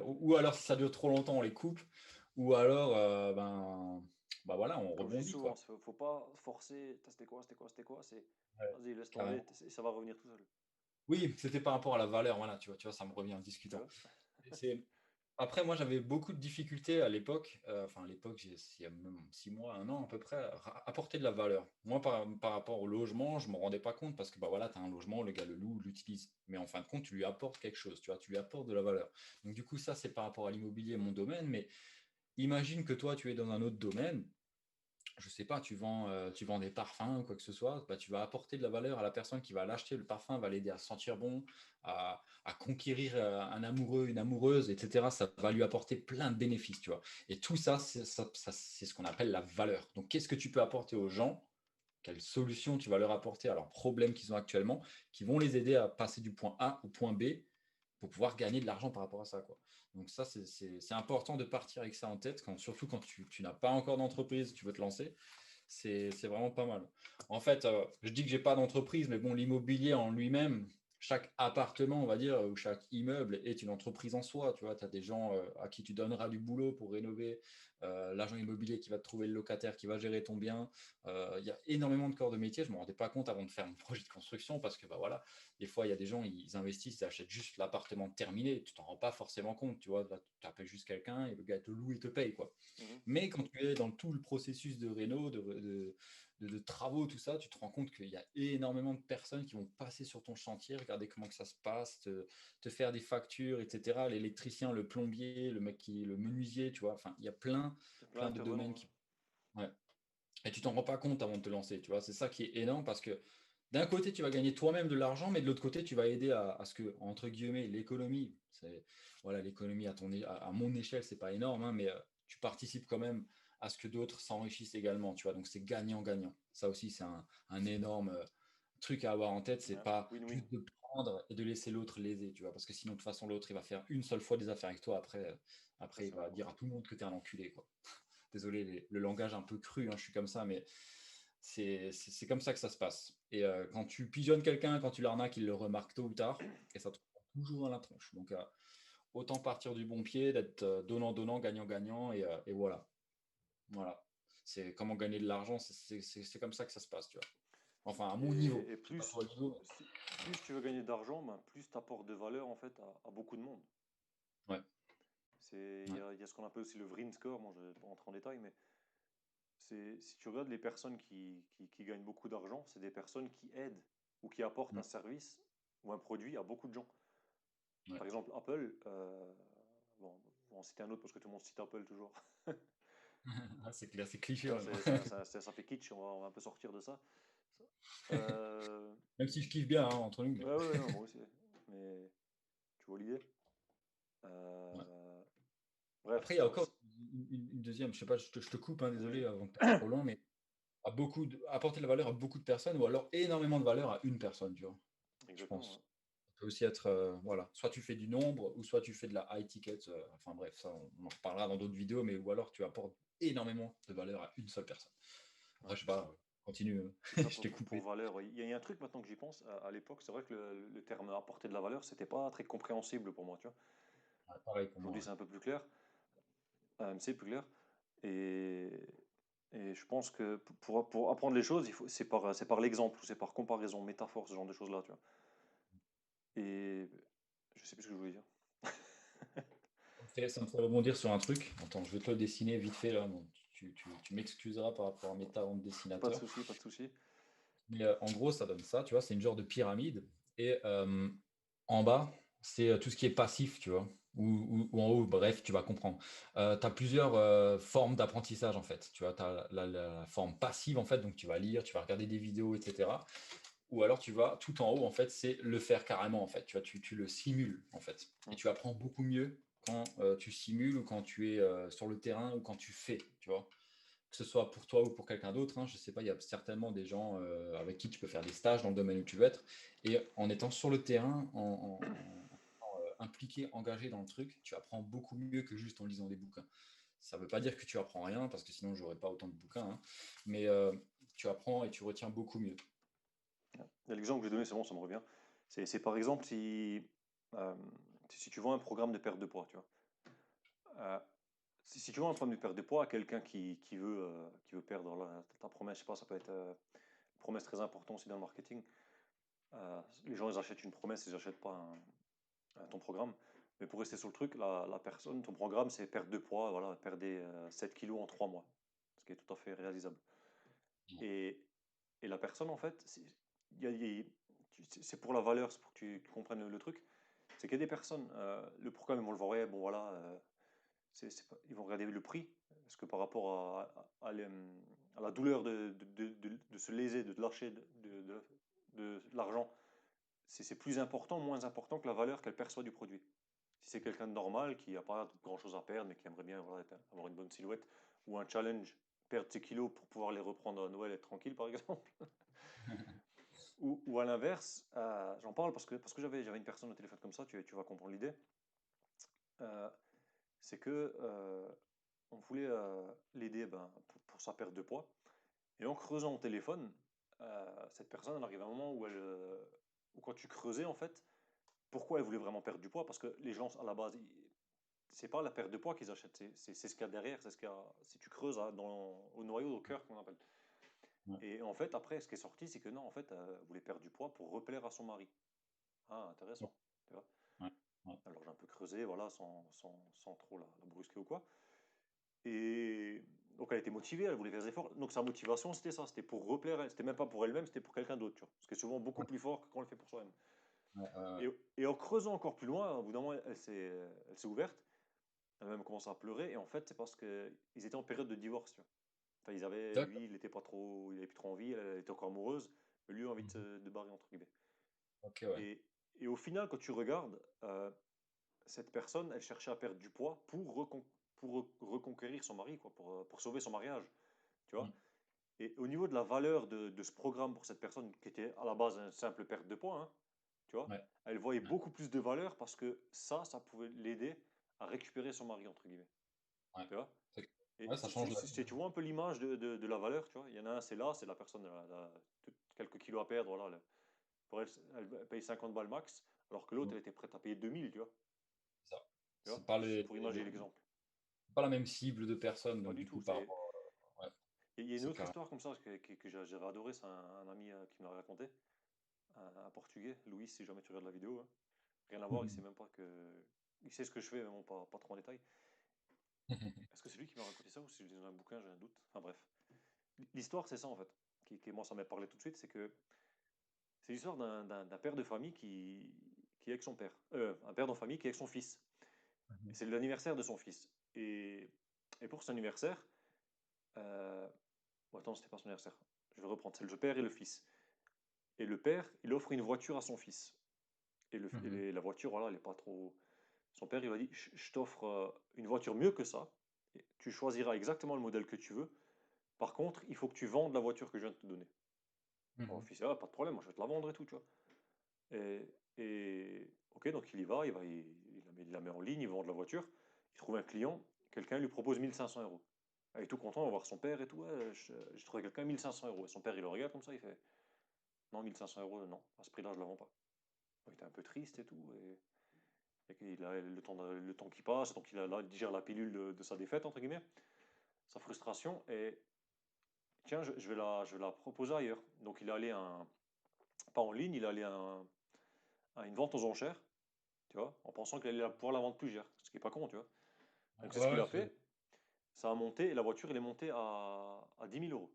Ou alors si ça dure trop longtemps, on les coupe. Ou alors, ben, bah voilà, on Comme je dis rebondit souvent, quoi. faut pas forcer. Putain, c'était quoi, c'était quoi, c'était quoi. Ouais, Vas-y, laisse tomber, carrément. ça va revenir tout seul. Oui, c'était par rapport à la valeur, voilà, tu vois, ça me revient en Tu discutant. vois? C'est- Après, moi, j'avais beaucoup de difficultés à l'époque. Enfin, à l'époque, il y a même 6 mois, un an à peu près, à apporter de la valeur. Moi, par rapport au logement, je ne me rendais pas compte parce que bah, voilà, tu as un logement, le gars le loue, l'utilise. Mais en fin de compte, tu lui apportes quelque chose, tu vois, tu lui apportes de la valeur. Donc, du coup, ça, c'est par rapport à l'immobilier, mon domaine. Mais imagine que toi, tu es dans un autre domaine, je sais pas, tu vends des parfums ou quoi que ce soit, bah, tu vas apporter de la valeur à la personne qui va l'acheter. Le parfum va l'aider à se sentir bon, à conquérir un amoureux, une amoureuse, etc. Ça va lui apporter plein de bénéfices, tu vois. Et tout ça, c'est ce qu'on appelle la valeur. Donc, qu'est-ce que tu peux apporter aux gens? Quelles solutions tu vas leur apporter à leurs problèmes qu'ils ont actuellement, qui vont les aider à passer du point A au point B pour pouvoir gagner de l'argent par rapport à ça, quoi. Donc ça, c'est important de partir avec ça en tête, surtout quand tu n'as pas encore d'entreprise, tu veux te lancer. C'est vraiment pas mal. En fait, je dis que j'ai pas d'entreprise, mais bon, l'immobilier en lui-même, chaque appartement, on va dire, ou chaque immeuble est une entreprise en soi. Tu vois, tu as des gens à qui tu donneras du boulot pour rénover, l'agent immobilier qui va te trouver le locataire, qui va gérer ton bien. Il y a énormément de corps de métier. Je ne me rendais pas compte avant de faire mon projet de construction parce que bah, voilà, des fois, il y a des gens, ils investissent, ils achètent juste l'appartement terminé. Tu t'en rends pas forcément compte. Tu vois, tu appelles juste quelqu'un et le gars te loue et te paye, quoi. Mhm. Mais quand tu es dans tout le processus de réno, de travaux, tout ça, tu te rends compte qu'il y a énormément de personnes qui vont passer sur ton chantier, regarder comment que ça se passe, te faire des factures, etc. L'électricien, le plombier, le mec qui, le menuisier, tu vois. Enfin, il y a plein, Il y a plein plein de d'intervenants, domaines ouais. qui. Ouais. Et tu t'en rends pas compte avant de te lancer, tu vois. C'est ça qui est énorme parce que d'un côté, tu vas gagner toi-même de l'argent, mais de l'autre côté, tu vas aider à ce que, entre guillemets, l'économie, voilà, l'économie à mon échelle, c'est pas énorme, hein, mais tu participes quand même à ce que d'autres s'enrichissent également, tu vois. Donc c'est gagnant-gagnant. Ça aussi, c'est un énorme truc à avoir en tête. C'est Ouais. pas Win-win. juste de prendre et de laisser l'autre léser, tu vois. Parce que sinon, de toute façon, l'autre, il va faire une seule fois des affaires avec toi. Ça, Après il c'est vrai, va par dire à contre. tout le monde que tu es un enculé, quoi. Désolé, le langage un peu cru, hein, je suis comme ça, mais c'est comme ça que ça se passe. Et quand tu pigeonnes quelqu'un, quand tu l'arnaques, il le remarque tôt ou tard, et ça te prend toujours dans la tronche. Donc, autant partir du bon pied, d'être donnant-donnant, gagnant-gagnant, et voilà. Voilà. C'est comment gagner de l'argent, c'est comme ça que ça se passe, tu vois. Enfin, à mon niveau. Et Je sais pas toi, niveau. plus tu veux gagner d'argent, ben, plus tu apportes de valeur en fait à beaucoup de monde. Ouais, ouais. Il y a ce qu'on appelle aussi le Vreen score, moi je ne vais pas rentrer en détail, mais si tu regardes les personnes qui gagnent beaucoup d'argent, c'est des personnes qui aident ou qui apportent un Mm. service ou un produit à beaucoup de gens. Ouais. Par exemple, Apple, bon, on va en citer un autre parce que tout le monde cite Apple toujours. Ah, c'est clair, c'est cliché Tu vois, même. ça fait kitsch, on va un peu sortir de ça. Euh, Même si je kiffe bien hein, entre nous. ouais, ouais, non, moi aussi. Mais tu vois l'idée? Ouais. Euh, bref, Après, il y a encore une deuxième, je sais pas, je te coupe, hein, vas-y, désolé, vas-y. avant que tu ailles trop loin, mais apporter de la valeur à beaucoup de personnes ou alors énormément de valeur à une personne, tu vois, je Exactement, ouais. pense. Ça peut aussi être, voilà, soit tu fais du nombre ou soit tu fais de la high ticket. Enfin bref, ça, on en reparlera dans d'autres vidéos, mais ou alors tu apportes énormément de valeur à une seule personne. Ouais. Après, je sais pas, continue, C'est ça je t'ai pour coupé. valeur. Il y a un truc maintenant que j'y pense. À l'époque, c'est vrai que le terme apporter de la valeur, c'était pas très compréhensible pour moi, tu vois. Ouais, pareil pour moi. Aujourd'hui, c'est un peu plus clair. C'est plus clair. Et, et je pense que pour apprendre les choses, c'est par l'exemple ou c'est par comparaison, métaphore, ce genre de choses-là, tu vois. Et je sais plus ce que je voulais dire. Ça me fait rebondir sur un truc. Attends, je vais te le dessiner vite fait là. Donc, tu m'excuseras par rapport à mes talents de Pas de dessinateur. souci, pas de souci. Mais en gros, ça donne ça, tu vois, c'est une genre de pyramide. Et en bas, c'est tout ce qui est passif, tu vois. Ou en haut, bref, tu vas comprendre. Tu as plusieurs formes d'apprentissage, en fait. Tu vois, tu as la forme passive, en fait, donc tu vas lire, tu vas regarder des vidéos, etc. Ou alors tu vas tout en haut, en fait, c'est le faire carrément, en fait. Tu vois, tu le simules, en fait. Et Mm. tu apprends beaucoup mieux quand tu simules ou quand tu es sur le terrain ou quand tu fais, tu vois que ce soit pour toi ou pour quelqu'un d'autre, hein, je ne sais pas, il y a certainement des gens avec qui tu peux faire des stages dans le domaine où tu veux être. Et en étant sur le terrain, impliqué, engagé dans le truc, tu apprends beaucoup mieux que juste en lisant des bouquins. Ça ne veut pas dire que tu apprends rien, parce que sinon, je n'aurais pas autant de bouquins. Hein, mais tu apprends et tu retiens beaucoup mieux. Et l'exemple que j'ai donné, c'est bon, ça me revient. C'est par exemple euh, si tu vends un programme de perte de poids, tu vois. Euh, si tu vends un programme de perte de poids à quelqu'un qui veut perdre ta promesse, je sais pas, ça peut être une promesse très importante aussi dans le marketing. Les gens, ils achètent une promesse, ils n'achètent pas ton programme. Mais pour rester sur le truc, la personne, ton programme, c'est perte de poids, voilà, perdre 7 kilos en 3 mois, ce qui est tout à fait réalisable. Et, et la personne, en fait, il y a- il y a- c'est pour la valeur, c'est pour que tu comprennes le truc. C'est qu'il y a des personnes, le programme, ils vont le voir, ouais, bon voilà, ils vont regarder le prix, parce que par rapport à la douleur de se léser, de lâcher de l'argent, c'est plus important, moins important que la valeur qu'elle perçoit du produit. Si c'est quelqu'un de normal qui n'a pas grand-chose à perdre, mais qui aimerait bien voilà, avoir une bonne silhouette, ou un challenge, perdre ses kilos pour pouvoir les reprendre à Noël et être tranquille, par exemple. Ou à l'inverse, j'en parle parce que j'avais une personne au téléphone comme ça, tu vas comprendre l'idée. Euh, c'est que on voulait l'aider ben, pour sa perte de poids. Et en creusant au téléphone, cette personne, elle arrive à un moment où où quand tu creusais, en fait, pourquoi elle voulait vraiment perdre du poids? Parce que les gens, à la base, c'est pas la perte de poids qu'ils achètent, c'est ce qu'il y a derrière, c'est ce qu'il y a, si tu creuses hein, au noyau, au cœur, qu'on appelle. Ouais. Et en fait, après, ce qui est sorti, c'est que non, en fait, elle voulait perdre du poids pour replaire à son mari. Ah, Ouais. intéressant. Tu vois. Ouais. Ouais. Alors j'ai un peu creusé, voilà, sans trop la brusquer ou quoi. Et donc elle était motivée, elle voulait faire des efforts. Donc sa motivation, c'était ça, c'était pour replaire, c'était même pas pour elle-même, c'était pour quelqu'un d'autre, tu vois. Ce qui est souvent beaucoup Ouais. plus fort que quand on le fait pour soi-même. Ouais. Ouais. Et en creusant encore plus loin, au bout d'un moment, elle s'est ouverte, elle a même commencé à pleurer. Et en fait, c'est parce qu'ils étaient en période de divorce, tu vois. Enfin, D'accord. lui, il était pas trop, il avait plus trop envie, elle était encore amoureuse, mais lui a envie Mhm. de barrer, entre guillemets. Ok, ouais. Et, et au final, quand tu regardes, cette personne, elle cherchait à perdre du poids pour reconquérir son mari, quoi, pour sauver son mariage, tu vois. Mm. Et au niveau de la valeur de ce programme pour cette personne, qui était à la base une simple perte de poids, hein, tu vois, Ouais. elle voyait Ouais. beaucoup plus de valeur parce que ça pouvait l'aider à récupérer son mari, entre guillemets, Ouais. tu vois. C'est- Et ouais, ça change la vie. tu vois un peu l'image de la valeur, tu vois. Il y en a un, c'est là, c'est la personne, quelques kilos à perdre, voilà. Pour elle, elle paye 50 balles max, alors que l'autre, Mm. elle était prête à payer 2000, tu vois. C'est ça. Tu vois, C'est pas juste pour imaginer l'exemple. pas la même cible de personnes, Pas donc du du tout. coup, par rapport, ouais, Il y a une c'est autre clair. histoire comme ça que j'avais adoré, c'est un ami qui me l'a raconté, un Portugais, Louis, si jamais tu regardes la vidéo, hein. Rien à voir, il sait même pas que... Il sait ce que je fais, mais bon, pas trop en détail. Est-ce que c'est lui qui m'a raconté ça ou si je lis dans un bouquin, j'ai un doute. Enfin bref. L'histoire, c'est ça en fait, moi ça m'a parlé tout de suite, c'est que c'est l'histoire d'un père de famille qui est avec son père. Un père de famille qui est avec son fils. Et c'est l'anniversaire de son fils. Et pour son anniversaire, euh... bon, attends, c'était pas son anniversaire. Je vais reprendre, c'est le père et le fils. Et le père, il offre une voiture à son fils. La voiture, voilà, elle est pas trop. Son père, il lui a dit, je t'offre une voiture mieux que ça. Et tu choisiras exactement le modèle que tu veux. Par contre, il faut que tu vendes la voiture que je viens de te donner. Alors, le fils, ah, pas de problème, moi je vais te la vendre et tout, tu vois. Ok, donc il y va, il la met en ligne, il vend de la voiture. Il trouve un client, quelqu'un lui propose 1500 euros. Il est tout content, on va voir son père et tout. Ouais, j'ai trouvé quelqu'un 1500 euros. Et son père, il le regarde comme ça, il fait, non, 1500 euros, non, à ce prix-là, je la vends pas. Il était un peu triste et tout. Et qu'il a le temps qui passe, donc il digère la pilule de sa défaite, entre guillemets, sa frustration. Et tiens, je vais la proposer ailleurs. Donc il est allé pas en ligne, il est allé à une vente aux enchères, tu vois, en pensant qu'il allait pouvoir la vendre plus cher, ce qui est pas con, tu vois. Ouais, Donc c'est ce qu'il ouais, a fait. Ça a monté, et la voiture, elle est montée à 10 000 euros.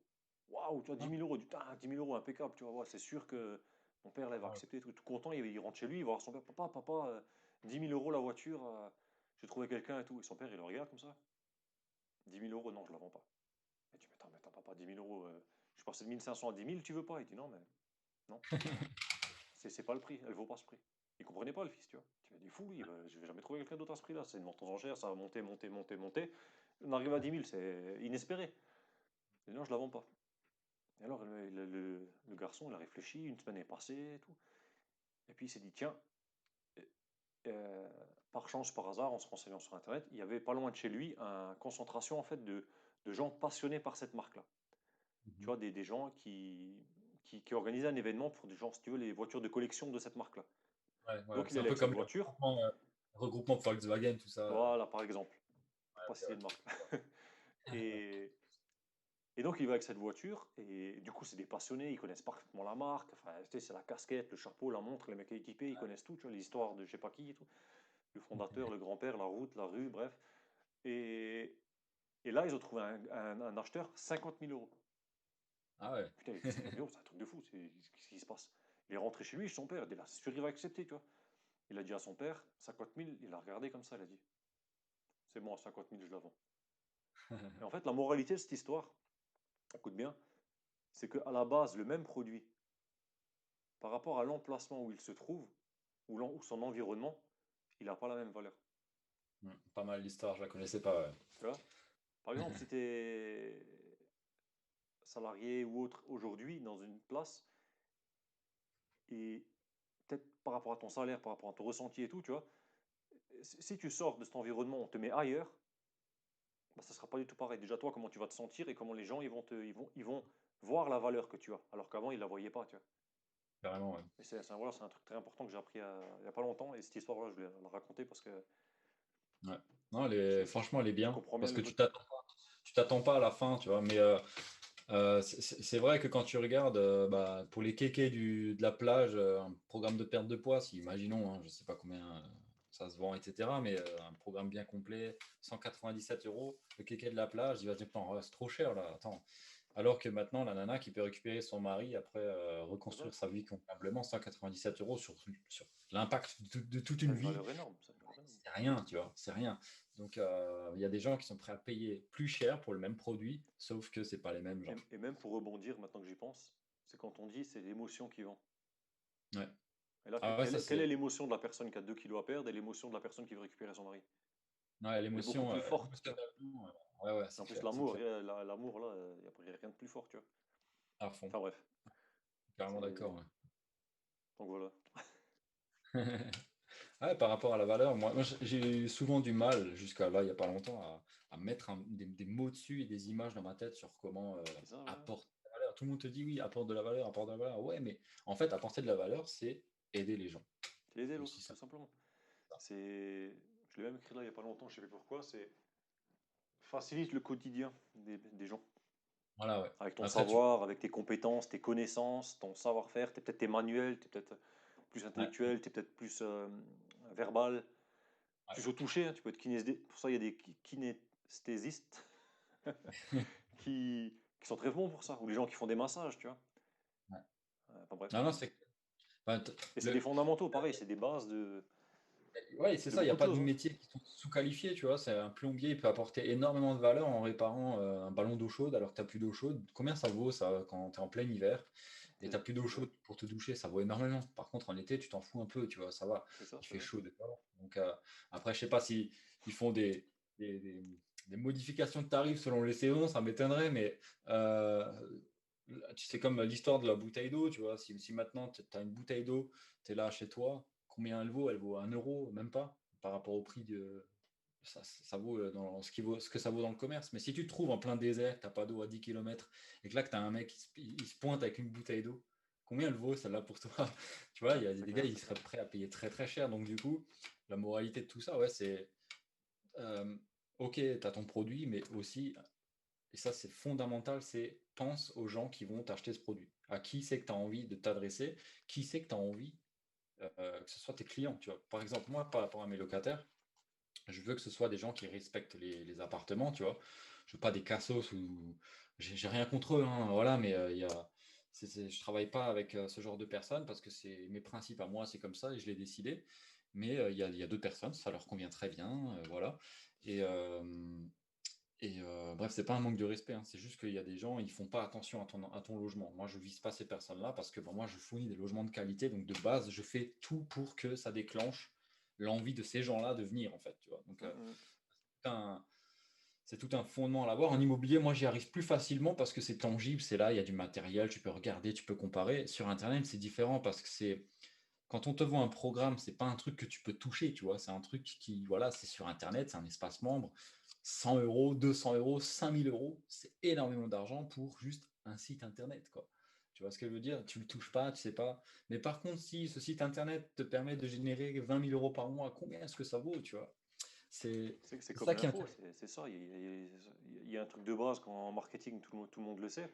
Waouh, tu vois, 10 000 euros, 10 000 euros, impeccable, tu vois, ouais, c'est sûr que mon père, là, il va ouais, accepter, tout content, il rentre chez lui, il va voir son père, papa, 10 000 euros la voiture, j'ai trouvé quelqu'un et tout. Et son père, il le regarde comme ça, 10 000 euros, non, je la vends pas. Et tu m'attends, mais attends, papa, 10 000 euros, je suis passé de 1500 à 10 000, tu veux pas? Il dit non, mais non, c'est pas le prix, elle vaut pas ce prix. Il comprenait pas le fils, tu vois. Tu vas dire fou, lui, je vais jamais trouver quelqu'un d'autre à ce prix-là. C'est une vente aux enchères, ça va monter, monter, monter, monter. On arrive à 10 000, c'est inespéré. Et non, je la vends pas. Et alors, le garçon, il a réfléchi, une semaine est passée et tout. Et puis il s'est dit, tiens, euh, par chance, par hasard, en se renseignant sur Internet, il y avait pas loin de chez lui une concentration en fait de gens passionnés par cette marque-là. Tu vois, des gens qui organisaient un événement pour des gens, si tu veux, les voitures de collection de cette marque-là. ouais, ouais. Donc il C'est un allait peu avec cette comme les voiture, regroupements Volkswagen, tout ça. voilà, par exemple, pour Ouais, pas ok, citer ouais. de marque. Et, Et donc, il va avec cette voiture, et du coup, c'est des passionnés, ils connaissent parfaitement la marque. Enfin, tu sais, c'est la casquette, le chapeau, la montre, les mecs équipés, ils connaissent tout, tu vois, l'histoire de je sais pas qui et tout. Le fondateur, le grand-père, la route, la rue, bref. Et, et là, ils ont trouvé un acheteur, 50 000 euros. Ah ouais. Putain, il dit 50 000 euros, c'est un truc de fou, qu'est-ce qui se passe? Il est rentré chez lui, chez son père, il dit là, c'est sûr, il va accepter, tu vois. Il a dit à son père, 50 000, il a regardé comme ça, il a dit, c'est bon, à 50 000, je la vends. Et en fait, la moralité de cette histoire, écoute bien, c'est qu'à la base, le même produit, par rapport à l'emplacement où il se trouve, ou son environnement, il n'a pas la même valeur. Pas mal l'histoire, je la connaissais pas. Ouais. Tu vois. Par exemple, si tu es salarié ou autre aujourd'hui dans une place, et peut-être par rapport à ton salaire, par rapport à ton ressenti et tout, tu vois, si tu sors de cet environnement, on te met ailleurs, bah, ça ne sera pas du tout pareil. Déjà, toi, comment tu vas te sentir et comment les gens ils vont voir la valeur que tu as, alors qu'avant, ils ne la voyaient pas, tu vois. carrément, ouais. Et voilà, c'est un truc très important que j'ai appris il n'y a pas longtemps. Et cette histoire-là, je voulais la raconter parce que Ouais. Non, je franchement, elle est bien comprends bien parce le que côté. tu t'attends pas à la fin, tu vois. Mais c'est vrai que quand tu regardes bah, pour les kékés de la plage, un programme de perte de poids, si imaginons, hein, je sais pas combien ça se vend, etc. Mais un programme bien complet, 197 €, le kéké de la plage, il va te dire, Attends, c'est trop cher là, attends. Alors que maintenant, la nana qui peut récupérer son mari après C'est ça. reconstruire sa vie convenablement, 197 € sur l'impact de toute Ça a une une vie, valeur énorme. Ça a une valeur énorme. c'est rien, tu vois, c'est rien. Donc, il y a des gens qui sont prêts à payer plus cher pour le même produit, sauf que c'est pas les mêmes gens. Et même pour rebondir, maintenant que j'y pense, c'est quand on dit c'est l'émotion qui vend. Ouais. Et là, Ah ouais, ça quelle est c'est. l'émotion de la personne qui a 2 kilos à perdre et l'émotion de la personne qui veut récupérer son mari? Ouais, Elle est beaucoup l'émotion, plus forte, tu vois. émotionnellement, ouais, ouais, Et en c'est plus, clair, c'est l'amour, clair. l'amour, là, il n'y a rien de plus fort, tu vois. À fond, Enfin bref, carrément d'accord. c'est... Ouais. Donc voilà. Ouais, par rapport à la valeur, moi j'ai eu souvent du mal, jusqu'à là, il n'y a pas longtemps, à mettre des mots dessus et des images dans ma tête sur comment C'est ça, ouais. apporter de la valeur. Tout le monde te dit oui, apporte de la valeur, apporte de la valeur. Ouais, mais en fait, apporter de la valeur, c'est aider les gens. C'est aider C'est l'autre, aussi tout ça. simplement. Je l'ai même écrit là il n'y a pas longtemps, je sais pas pourquoi, c'est facilite le quotidien des gens. Voilà, ouais. Avec ton Après, savoir, avec tes compétences, tes connaissances, ton savoir-faire, peut-être t'es manuel, t'es peut-être plus ouais, intellectuel, t'es peut-être plus verbal, ouais. plus au toucher, hein, tu peux être kinesthésique. Pour ça, il y a des kinesthésistes qui sont très bons pour ça, ou les gens qui font des massages, tu vois. Ouais. Enfin bref. Non, non, c'est. Enfin, Et c'est des le, fondamentaux, pareil, c'est des bases ouais, c'est de ça, il n'y a beaucoup de pas de choses, hein. métier qui sont sous-qualifiés, tu vois. C'est un plombier, il peut apporter énormément de valeur en réparant un ballon d'eau chaude alors que tu n'as plus d'eau chaude. Combien ça vaut ça quand tu es en plein hiver et tu n'as plus d'eau C'est ça, chaude pour te doucher? Ça vaut énormément. Par contre, en été, tu t'en fous un peu, tu vois, ça va. c'est ça, Il c'est fait ça. chaud dehors. Donc, après, je sais pas si ils font des, des- des modifications de tarifs selon les saisons, ça m'étonnerait, mais c'est comme l'histoire de la bouteille d'eau, tu vois. Si maintenant tu as une bouteille d'eau, tu es là chez toi, combien elle vaut? Elle vaut 1 €, même pas, par rapport au prix de. Ça vaut dans ce que ça vaut dans le commerce. Mais si tu te trouves en plein désert, tu n'as pas d'eau à 10 km, et que là, que tu as un mec il se pointe avec une bouteille d'eau, combien elle vaut celle-là pour toi? Tu vois, il y a C'est des gars, clair, ils c'est seraient clair. prêts à payer très très cher. Donc, du coup, la moralité de tout ça, ouais, c'est euh, ok, tu as ton produit, mais aussi, et ça c'est fondamental, c'est pense aux gens qui vont t'acheter ce produit. À qui c'est que tu as envie de t'adresser? Qui c'est que tu as envie que ce soit tes clients, tu vois. Par exemple, moi, par rapport à mes locataires, je veux que ce soit des gens qui respectent les appartements, tu vois. Je veux pas des cassos ou j'ai rien contre eux, hein, voilà, mais je travaille pas avec ce genre de personnes parce que c'est mes principes à moi, c'est comme ça et je l'ai décidé. Mais il y a d'autres personnes, ça leur convient très bien, voilà. Et, bref, c'est pas un manque de respect, hein, c'est juste qu'il y a des gens, ils font pas attention à ton logement. Moi, je vise pas ces personnes-là parce que bon, moi, je fournis des logements de qualité, donc de base, je fais tout pour que ça déclenche l'envie de ces gens-là de venir, en fait, tu vois. Donc, Mhm. c'est un, c'est tout un fondement à l'avoir. En immobilier, moi, j'y arrive plus facilement parce que c'est tangible, c'est là, il y a du matériel, tu peux regarder, tu peux comparer. Sur Internet, c'est différent parce que c'est quand on te vend un programme, c'est pas un truc que tu peux toucher, tu vois. C'est un truc qui, voilà, c'est sur Internet, c'est un espace membre. 100 €, 200 €, 5 000 €, c'est énormément d'argent pour juste un site Internet, quoi. Tu vois ce que je veux dire? Tu le touches pas, tu sais pas. Mais par contre, si ce site Internet te permet de générer 20 000 € par mois, combien est-ce que ça vaut, tu vois? C'est C'est comme ça qui est l'info, intéressant. c'est ça. Il y a un truc de base en marketing, tout le monde le sait. Ouais,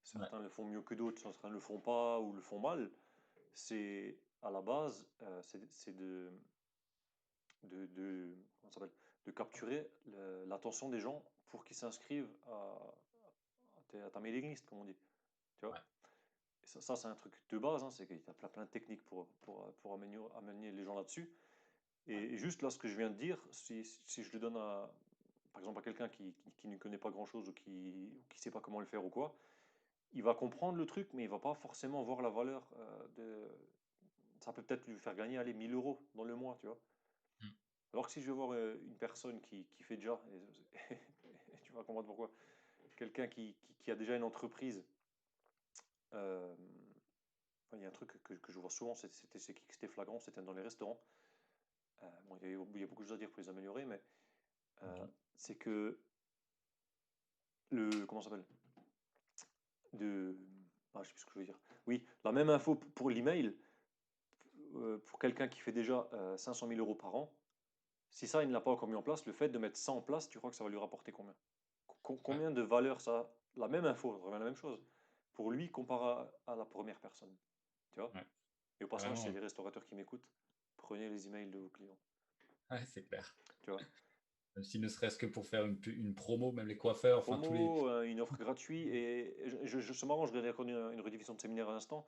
Certains le font mieux que d'autres, certains ne le font pas ou le font mal. C'est à la base, c'est comment ça s'appelle, de capturer l'attention des gens pour qu'ils s'inscrivent à ta mailing list, comme on dit. Tu vois? ouais. Et ça c'est un truc de base, hein, c'est qu'il y a plein de techniques pour amener les gens là-dessus. Et juste là, ce que je viens de dire, si je le donne par exemple à quelqu'un qui ne connaît pas grand-chose ou qui sait pas comment le faire ou quoi, il va comprendre le truc, mais il va pas forcément voir la valeur de. Ça peut peut-être lui faire gagner, allez, 1 000 € dans le mois, tu vois. Mm. Alors que si je vais voir une personne qui fait déjà, et tu vas comprendre pourquoi, quelqu'un qui a déjà une entreprise, euh, enfin, il y a un truc que je vois souvent, c'était flagrant, c'était dans les restaurants. Bon, il y a beaucoup de choses à dire pour les améliorer, mais euh, Mhm. c'est que comment ça s'appelle, de Ah, je sais plus ce que je veux dire. Oui, la même info pour l'email, pour quelqu'un qui fait déjà 500 000 euros par an, si ça, il ne l'a pas encore mis en place, le fait de mettre ça en place, tu crois que ça va lui rapporter combien? Ouais, Combien de valeur ça, la même info, ça revient à la même chose, pour lui comparé à la première personne, tu vois? ouais, Et au passage, vraiment, c'est ouais. les restaurateurs qui m'écoutent, prenez les emails de vos clients, Ouais, c'est clair. tu vois? Même si ne serait-ce que pour faire une promo, même les coiffeurs, enfin tous les. Promo, une offre gratuite et c'est marrant, je regardais encore une rediffusion de séminaire à l'instant,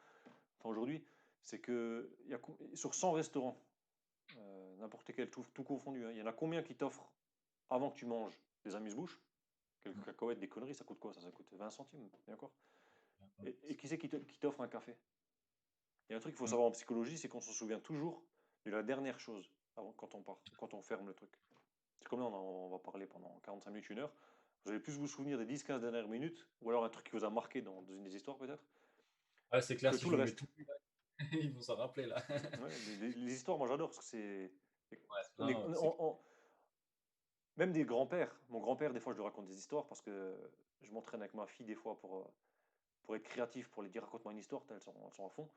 enfin aujourd'hui, c'est que il y a sur 100 restaurants, n'importe quel, tout confondu, hein, il y en a combien qui t'offrent avant que tu manges des amuse-bouches? Quelques cacahuètes, des conneries, ça coûte quoi? Ça coûte 20 centimes, et encore. Et qui c'est qui t'offre un café? Il y a un truc qu'il faut savoir en psychologie, c'est qu'on se souvient toujours de la dernière chose avant, quand on part, quand on ferme le truc. C'est comme là, on va parler pendant 45 minutes, une heure. Vous allez plus vous souvenir des 10-15 dernières minutes, ou alors un truc qui vous a marqué dans une des histoires peut-être, Ouais, c'est clair, que si tout je le vous mets tout, reste. ils vont s'en rappeler là. Ouais, les histoires, moi j'adore, parce que c'est... Ouais, on est- non, on- c'est on- Même des grands-pères. Mon grand-père, des fois, je lui raconte des histoires parce que je m'entraîne avec ma fille des fois pour être créatif, pour lui dire raconte-moi une histoire, elles sont à fond.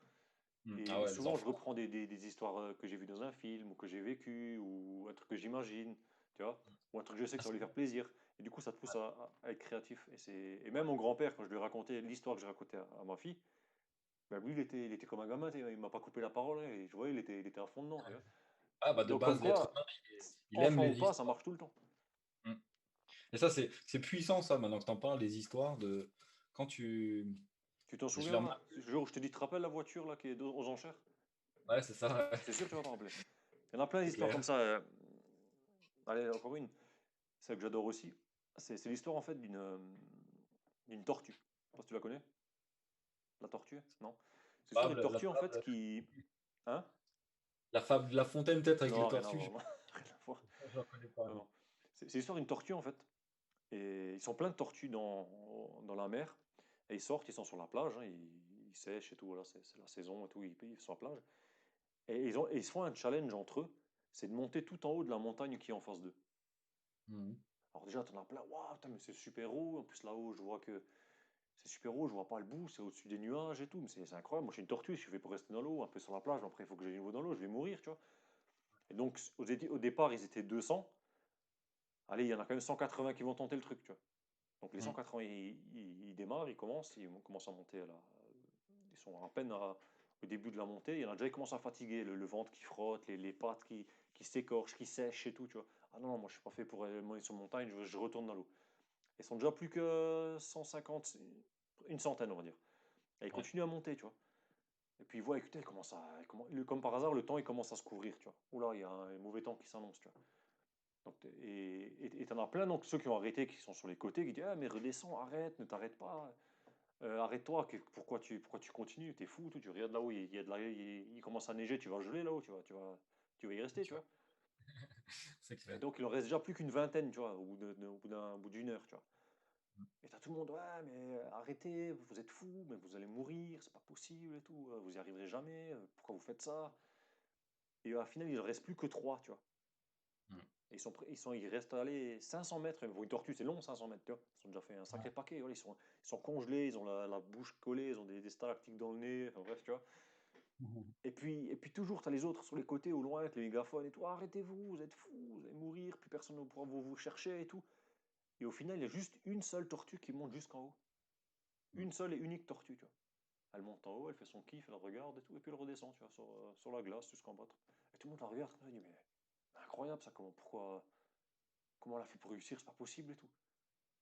Ah Et ouais, les souvent, je enfants. reprends des histoires que j'ai vues dans un film, ou que j'ai vécu, ou un truc que j'imagine, tu vois, ou un truc que je sais que Ah, ça va c'est lui bon. faire plaisir. Et du coup, ça te pousse à être créatif. Et Ouais. même mon grand-père, quand je lui racontais l'histoire que j'ai racontée à ma fille, ben lui, il était comme un gamin, tu sais, il m'a pas coupé la parole, hein, et je voyais, il était à fond dedans, tu vois. Ah bah de Donc, comme base, l'être quoi, humain, il aime enfant ou les pas, ça histoires. marche tout le temps. Mm. Et ça, c'est puissant ça, maintenant que tu en parles, les histoires de quand tu. Tu t'en Je l'ai souviens, remarqué. ce jour où je te dis, tu te rappelles la voiture là qui est aux enchères? Ouais, c'est ça, ouais. C'est sûr que tu vas t'en rappeler. Il y en a plein C'est d'histoires comme clair. ça. Allez, encore une. Celle que j'adore aussi. C'est l'histoire en fait d'une tortue. Je sais pas si tu la connais. La tortue? Non. C'est l'histoire d'une Fable, la tortue en fait fable, qui. Hein? la fable de La Fontaine peut-être avec les Non, rien à tortues. voir. Rien à voir. Je n'en connais pas, Non, non. non. C'est l'histoire d'une tortue en fait. Et ils sont plein de tortues dans la mer. Et ils sortent, ils sont sur la plage, hein, ils sèchent et tout. Voilà, c'est la saison et tout. Ils sont sur la plage. Et ils se font un challenge entre eux. C'est de monter tout en haut de la montagne qui est en face d'eux. Mhm. Alors déjà, t'en as plein. Waouh, putain, mais c'est super haut. En plus, là-haut, je vois que c'est super haut. Je vois pas le bout. C'est au-dessus des nuages et tout. Mais c'est incroyable. Moi, je suis une tortue. Je suis fait pour rester dans l'eau, un peu sur la plage. Mais après, il faut que j'aille nouveau dans l'eau. Je vais mourir, tu vois. Et donc, au départ, ils étaient 200. Allez, il y en a quand même 180 qui vont tenter le truc, tu vois. Donc, les Mhm. 180, ils démarrent, ils commencent à monter. Là. Ils sont à peine au début de la montée. Il y en a déjà qui commencent à fatiguer. Le ventre qui frotte, les pattes qui s'écorchent, qui sèchent et tout, tu vois. Ah non, moi, je suis pas fait pour aller monter sur montagne. Je retourne dans l'eau. Ils sont déjà plus que 150, une centaine, on va dire. Et ils Ouais. continuent à monter, tu vois. Et puis ils voient, écoutez, comme par hasard, le temps, il commence à se couvrir, tu vois. Oula, il y a un mauvais temps qui s'annonce, tu vois. Donc, et t'en as plein, donc ceux qui ont arrêté, qui sont sur les côtés, qui disent, ah, mais redescends, arrête, ne t'arrête pas. Arrête-toi, pourquoi tu continues? T'es fou, tout, tu regardes là-haut, il y a de la, il commence à neiger, tu vas geler là-haut, tu vas y rester, Tu tu vois, vois. c'est Et clair. donc il en reste déjà plus qu'une vingtaine, tu vois, au bout d'une heure, tu vois. Et t'as tout le monde, ouais, mais arrêtez, vous êtes fous, mais vous allez mourir, c'est pas possible et tout, vous y arriverez jamais, pourquoi vous faites ça? Et au final, il ne reste plus que trois, tu vois. Mhm. Et ils restent allés 500 mètres, une tortue, c'est long, 500 mètres, tu vois. Ils ont déjà fait un sacré Ouais. paquet, voilà, ils sont congelés, ils ont la bouche collée, ils ont des stalactites dans le nez, enfin bref, tu vois. Mhm. Et puis toujours, tu as les autres sur les côtés, au loin, avec les mégaphones et tout. Arrêtez-vous, vous êtes fous, vous allez mourir, plus personne ne pourra vous chercher et tout. Et au final, il y a juste une seule tortue qui monte jusqu'en haut. Une seule et unique tortue, tu vois. Elle monte en haut, elle fait son kiff, elle regarde et tout, et puis elle redescend, tu vois, sur la glace jusqu'en bas. Et tout le monde la regarde, il dit, mais incroyable ça, comment elle a fait pour réussir, c'est pas possible et tout.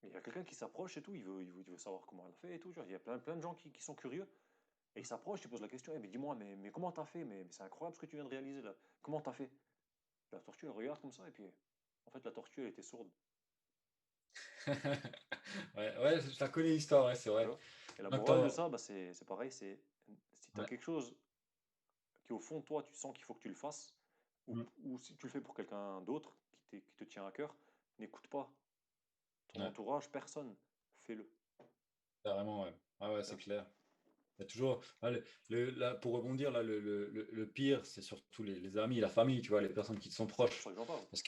Et il y a quelqu'un qui s'approche et tout, il veut savoir comment elle a fait et tout, tu vois. Il y a plein de gens qui sont curieux. Et il s'approche, il pose la question, eh, mais dis-moi, mais comment t'as fait? Mais c'est incroyable ce que tu viens de réaliser là. Comment t'as fait? La tortue, elle regarde comme ça, et puis en fait, la tortue, elle était sourde, Ouais, ouais, je la connais l'histoire, ouais, c'est tu vrai. vois. Et la Donc, morale de ça, bah, c'est pareil, c'est si tu as ouais. quelque chose qui, au fond de toi, tu sens qu'il faut que tu le fasses, Mm. ou si tu le fais pour quelqu'un d'autre qui te tient à cœur, n'écoute pas ton Ouais, entourage, personne, fais-le. carrément, ouais. Ah ouais, Tu c'est vois. clair. Il y a toujours, ah, là, pour rebondir, là, le pire, c'est surtout les amis, la famille, tu vois, les personnes qui te sont C'est pour ça proches. que j'en parle. Parce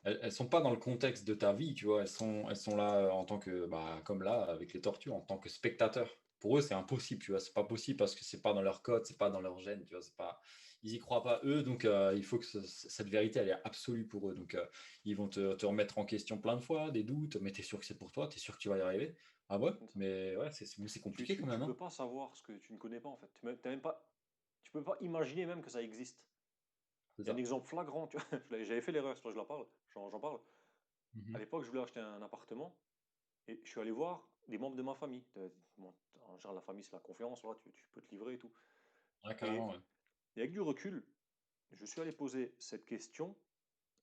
elles sont pas dans le contexte de ta vie, tu vois. Elles sont là en tant que, bah, comme là, avec les tortues, en tant que spectateurs. pour eux, c'est impossible, tu vois. C'est pas possible parce que c'est pas dans leur code, c'est pas dans leur gène, tu vois. C'est pas, ils y croient pas eux, donc il faut que cette vérité, elle est absolue pour eux. Donc, ils vont te remettre en question plein de fois, des doutes, mais tu es sûr que c'est pour toi, tu es sûr que tu vas y arriver. Ah ouais, Comme ça. mais ouais, c'est compliqué quand Tu même, peux hein. pas savoir ce que tu ne connais pas en fait. T'as même pas, tu peux pas imaginer même que ça existe. C'est Il y a un ça. exemple flagrant, tu vois. J'avais fait l'erreur, c'est pour ça que je la parle, j'en parle. À Mhm. l'époque, je voulais acheter un appartement et je suis allé voir des membres de ma famille. Bon, en général, la famille, c'est la confiance, voilà, tu peux te livrer et tout. Ouais, Et, carrément, ouais. et avec du recul, je suis allé poser cette question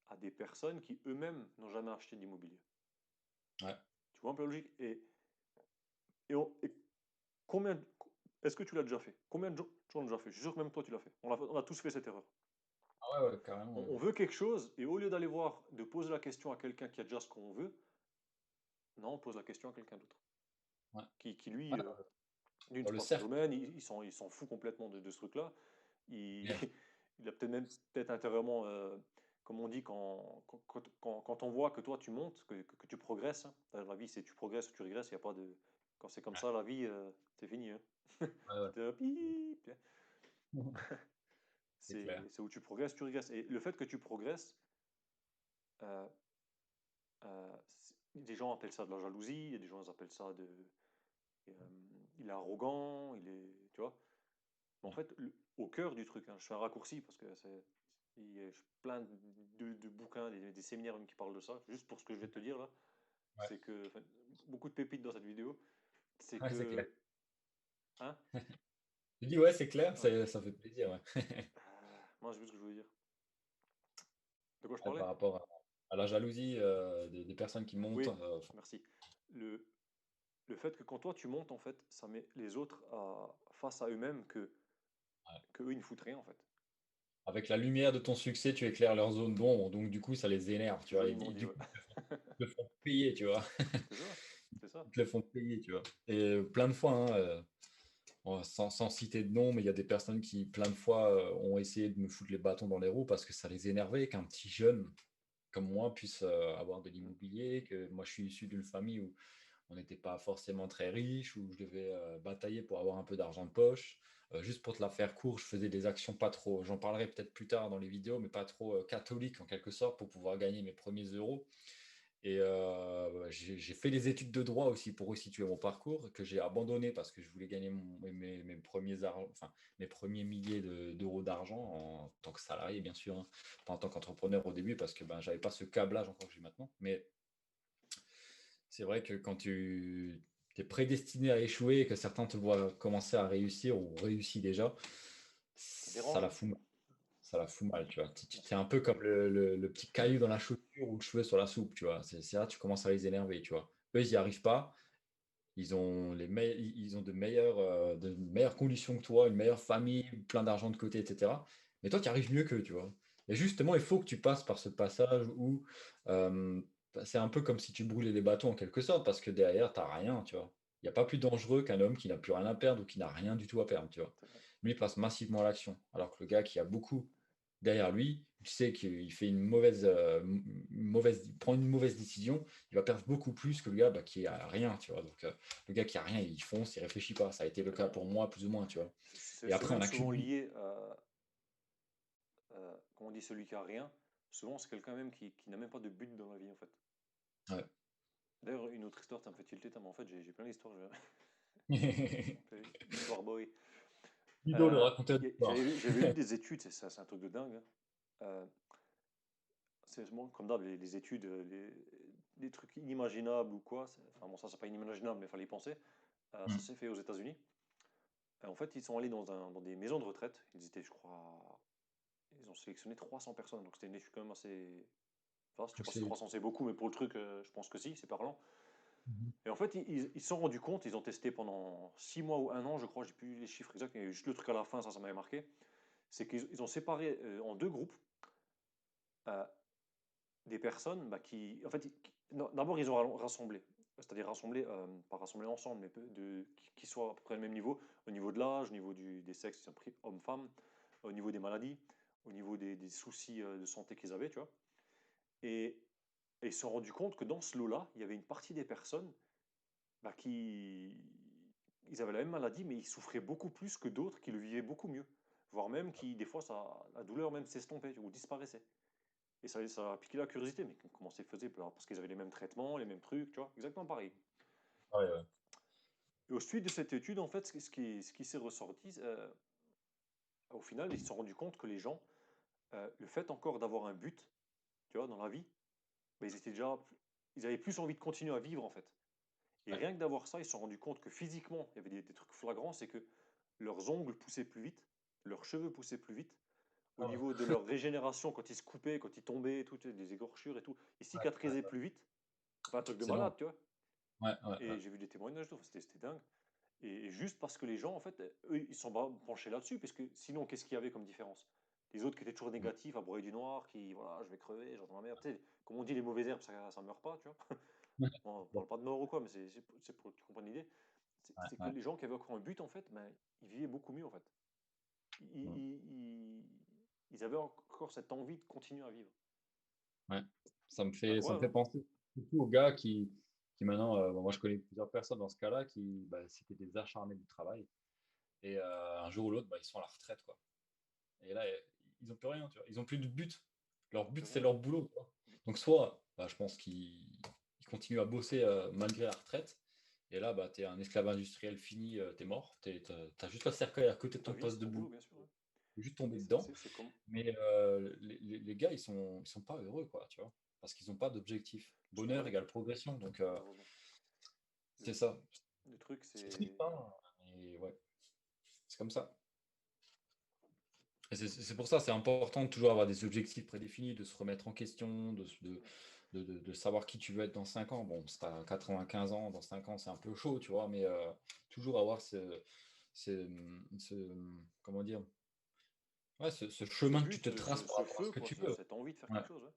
à des personnes qui eux-mêmes n'ont jamais acheté d'immobilier. Ouais. Tu vois un peu la logique? Et combien, est-ce que tu l'as déjà fait? Combien de gens l'ont déjà fait? Je suis sûr que même toi, tu l'as fait. On a tous fait cette erreur. Ah ouais, ouais, carrément, ouais. On veut quelque chose, et au lieu d'aller voir, de poser la question à quelqu'un qui a déjà ce qu'on veut, non, on pose la question à quelqu'un d'autre. Ouais. Qui lui, Ouais, d'une, dans c'est le pas son cercle. domaine, il s'en fout complètement de ce truc-là. Il, Yeah. il a peut-être intérieurement, comme on dit, quand on voit que toi tu montes, que tu progresses, hein. Dans la vie, c'est tu progresses ou tu régresses, il n'y a pas de. Quand c'est comme ça, la vie, c'est fini, hein. Ouais, ouais. C'était pip. C'est clair. C'est où tu progresses, tu régresses. Et le fait que tu progresses, euh, des gens appellent ça de la jalousie, il y a des gens qui appellent ça de. euh, il est arrogant, il est. Tu vois? Mais en Ouais. fait, au cœur du truc, hein, je fais un raccourci parce que il y a plein de bouquins, des séminaires même qui parlent de ça, juste pour ce que je vais te dire là, Ouais. c'est que, enfin, beaucoup de pépites dans cette vidéo, c'est Ouais, c'est clair. que, hein, Je dis ouais, c'est clair, ouais, ça fait plaisir, ouais. moi j'ai vu ce que je voulais dire. De quoi je Ouais, parlais? par rapport à la jalousie des personnes qui montent. Oui, merci. Le, le fait que quand toi tu montes, en fait, ça met les autres face à eux-mêmes que eux ils ne foutent rien en fait. Avec la lumière de ton succès, tu éclaires leur zone d'ombre, donc du coup, ça les énerve, tu C'est vois. joliment dit, Du ouais. coup, ils te le font payer, tu vois. C'est ça, c'est ça. Ils te le font payer, tu vois. Et plein de fois, hein, sans citer de nom, mais il y a des personnes qui, plein de fois, ont essayé de me foutre les bâtons dans les roues parce que ça les énervait qu'un petit jeune comme moi puisse avoir de Mm. l'immobilier, que moi, je suis issu d'une famille où on n'était pas forcément très riche, où je devais batailler pour avoir un peu d'argent de poche. Juste pour te la faire court, je faisais des actions pas trop, j'en parlerai peut-être plus tard dans les vidéos, mais pas trop catholiques en quelque sorte pour pouvoir gagner mes premiers euros. Et j'ai fait des études de droit aussi pour resituer mon parcours, que j'ai abandonné parce que je voulais gagner mes premiers, enfin, mes premiers milliers d'euros d'argent en tant que salarié, bien sûr, hein, pas en tant qu'entrepreneur au début, parce que ben, j'avais pas ce câblage encore que j'ai maintenant. Mais c'est vrai que quand tu es prédestiné à échouer et que certains te voient commencer à réussir ou réussit déjà, Ça ça dérange. la fout mal. Ça la fout mal, tu vois. C'est un peu comme le petit caillou dans la chaussure ou le cheveu sur la soupe, tu vois. C'est là, tu commences à les énerver, tu vois. Eux, ils n'y arrivent pas. Ils ont de meilleures conditions que toi, une meilleure famille, plein d'argent de côté, etc. Mais toi, tu arrives mieux qu'eux, tu vois. Et justement, il faut que tu passes par ce passage où euh, c'est un peu comme si tu brûlais les bâtons en quelque sorte, parce que derrière, tu n'as rien, tu vois. Il n'y a pas plus dangereux qu'un homme qui n'a plus rien à perdre ou qui n'a rien du tout à perdre, tu vois. C'est vrai. Lui, il passe massivement à l'action. Alors que le gars qui a beaucoup derrière lui, tu sais qu'il fait il prend une mauvaise décision, il va perdre beaucoup plus que le gars bah, qui a rien, tu vois. Donc, le gars qui a rien, il fonce, il réfléchit pas. Ça a été le C'est cas vrai. pour moi, plus ou moins, tu vois. Et C'est après, on même souvent accumule. lié à, quand on dit celui qui a rien, souvent c'est quelqu'un même qui n'a même pas de but dans la vie en fait. Ouais. D'ailleurs, une autre histoire, ça me fait tilter, mais en fait j'ai plein d'histoires. Un peu histoire boy. Ludo, le raconteur d'histoire. J'avais lu des études, c'est un truc de dingue, hein. Euh, c'est bon, comme d'hab, les études, les trucs inimaginables ou quoi. Enfin bon, ça c'est pas inimaginable, mais il fallait y penser. Ça Mm. s'est fait aux États-Unis. En fait, ils sont allés dans des maisons de retraite. Ils étaient, je crois, ils ont sélectionné 300 personnes. Donc c'était une étude quand même assez vaste. Je sais pas si Poussé. 300 c'est beaucoup, mais pour le truc, je pense que si, c'est parlant. Mhm. Et en fait, ils se sont rendus compte, ils ont testé pendant 6 mois ou un an, je crois, j'ai plus les chiffres exacts, mais juste le truc à la fin, ça m'avait marqué. C'est qu'ils ont séparé en deux groupes euh, des personnes bah, qui. En fait, non, d'abord, ils ont rassemblé. C'est-à-dire rassemblé, pas rassemblé ensemble, mais qui soient à peu près au même niveau, au niveau de l'âge, au niveau des sexes, ils ont pris hommes-femmes, au niveau des maladies, au niveau des soucis de santé qu'ils avaient, tu vois. Et, et ils se sont rendus compte que dans ce lot-là, il y avait une partie des personnes bah, ils avaient la même maladie, mais ils souffraient beaucoup plus que d'autres qui le vivaient beaucoup mieux. Voire même qui, des fois, la douleur même s'estompait ou disparaissait. Et ça a piqué la curiosité, mais comment ça faisait? Parce qu'ils avaient les mêmes traitements, les mêmes trucs, tu vois, exactement pareil. Ouais, ouais. Et au suite de cette étude, en fait, ce qui s'est ressorti, au final, ils se sont rendus compte que les gens, le fait encore d'avoir un but, tu vois, dans la vie, ben, ils avaient plus envie de continuer à vivre, en fait. Et Ouais. rien que d'avoir ça, ils se sont rendus compte que physiquement, il y avait des trucs flagrants, c'est que leurs ongles poussaient plus vite, leurs cheveux poussaient plus vite, au Ah ouais. niveau de leur régénération, quand ils se coupaient, quand ils tombaient, et tout, tu sais, des écorchures et tout, ils Ouais, ouais, cicatrisaient ouais. plus vite. Enfin, un truc de Excellent. malade, tu vois. Ouais, ouais, ouais. Et j'ai vu des témoignages, c'était dingue. Et juste parce que les gens, en fait, eux, ils sont pas penchés là-dessus, parce que sinon, qu'est-ce qu'il y avait comme différence? Les autres qui étaient toujours Mm. négatifs, à broyer du noir, qui, voilà, je vais crever, j'entends ma mère, tu sais, comme on dit, les mauvaises herbes, ça meurt pas, tu vois. Ouais, Bon, on bon, parle pas de mort ou quoi, mais c'est pour que tu comprennes l'idée. ouais, C'est que ouais. les gens qui avaient encore un but, en fait, ben, ils vivaient beaucoup mieux, en fait. Ils, Mm. ils- ils- ils avaient encore cette envie de continuer à vivre. Ouais. C'est Ça me incroyable, fait hein. penser surtout aux gars qui maintenant, bon, moi je connais plusieurs personnes dans ce cas-là qui, bah, c'était des acharnés du travail. Et un jour ou l'autre, bah, ils sont à la retraite, quoi. Et là, ils n'ont plus rien, tu vois. Ils n'ont plus de but. Leur but, Plus c'est rien. leur boulot, quoi. Donc, soit, bah, je pense qu'ils continuent à bosser malgré la retraite. Et là, bah, tu es un esclave industriel fini, tu es mort. Tu as juste un cercueil à côté de C'est ta ton vie, poste c'est de ton boulot. boulot, bien sûr, hein. Tu es juste tombé C'est dedans. c'est- c'est comme, Mais les gars, ils sont pas heureux, quoi, tu vois. Parce qu'ils n'ont pas d'objectif. Bonheur ouais, égale progression. Donc, malheureusement. Le, c'est ça. le truc, C'est triste, c'est. hein. Mais ouais, c'est comme ça. Et c'est pour ça, c'est important de toujours avoir des objectifs prédéfinis, de se remettre en question, de savoir qui tu veux être dans 5 ans. Bon, si tu as 95 ans, dans 5 ans, c'est un peu chaud, tu vois, mais toujours avoir ce- comment dire, ouais, ce Ce chemin que tu but, te traces par ce rapport à ce feu, que quoi, tu veux. cette envie de faire Ouais, quelque chose, ouais.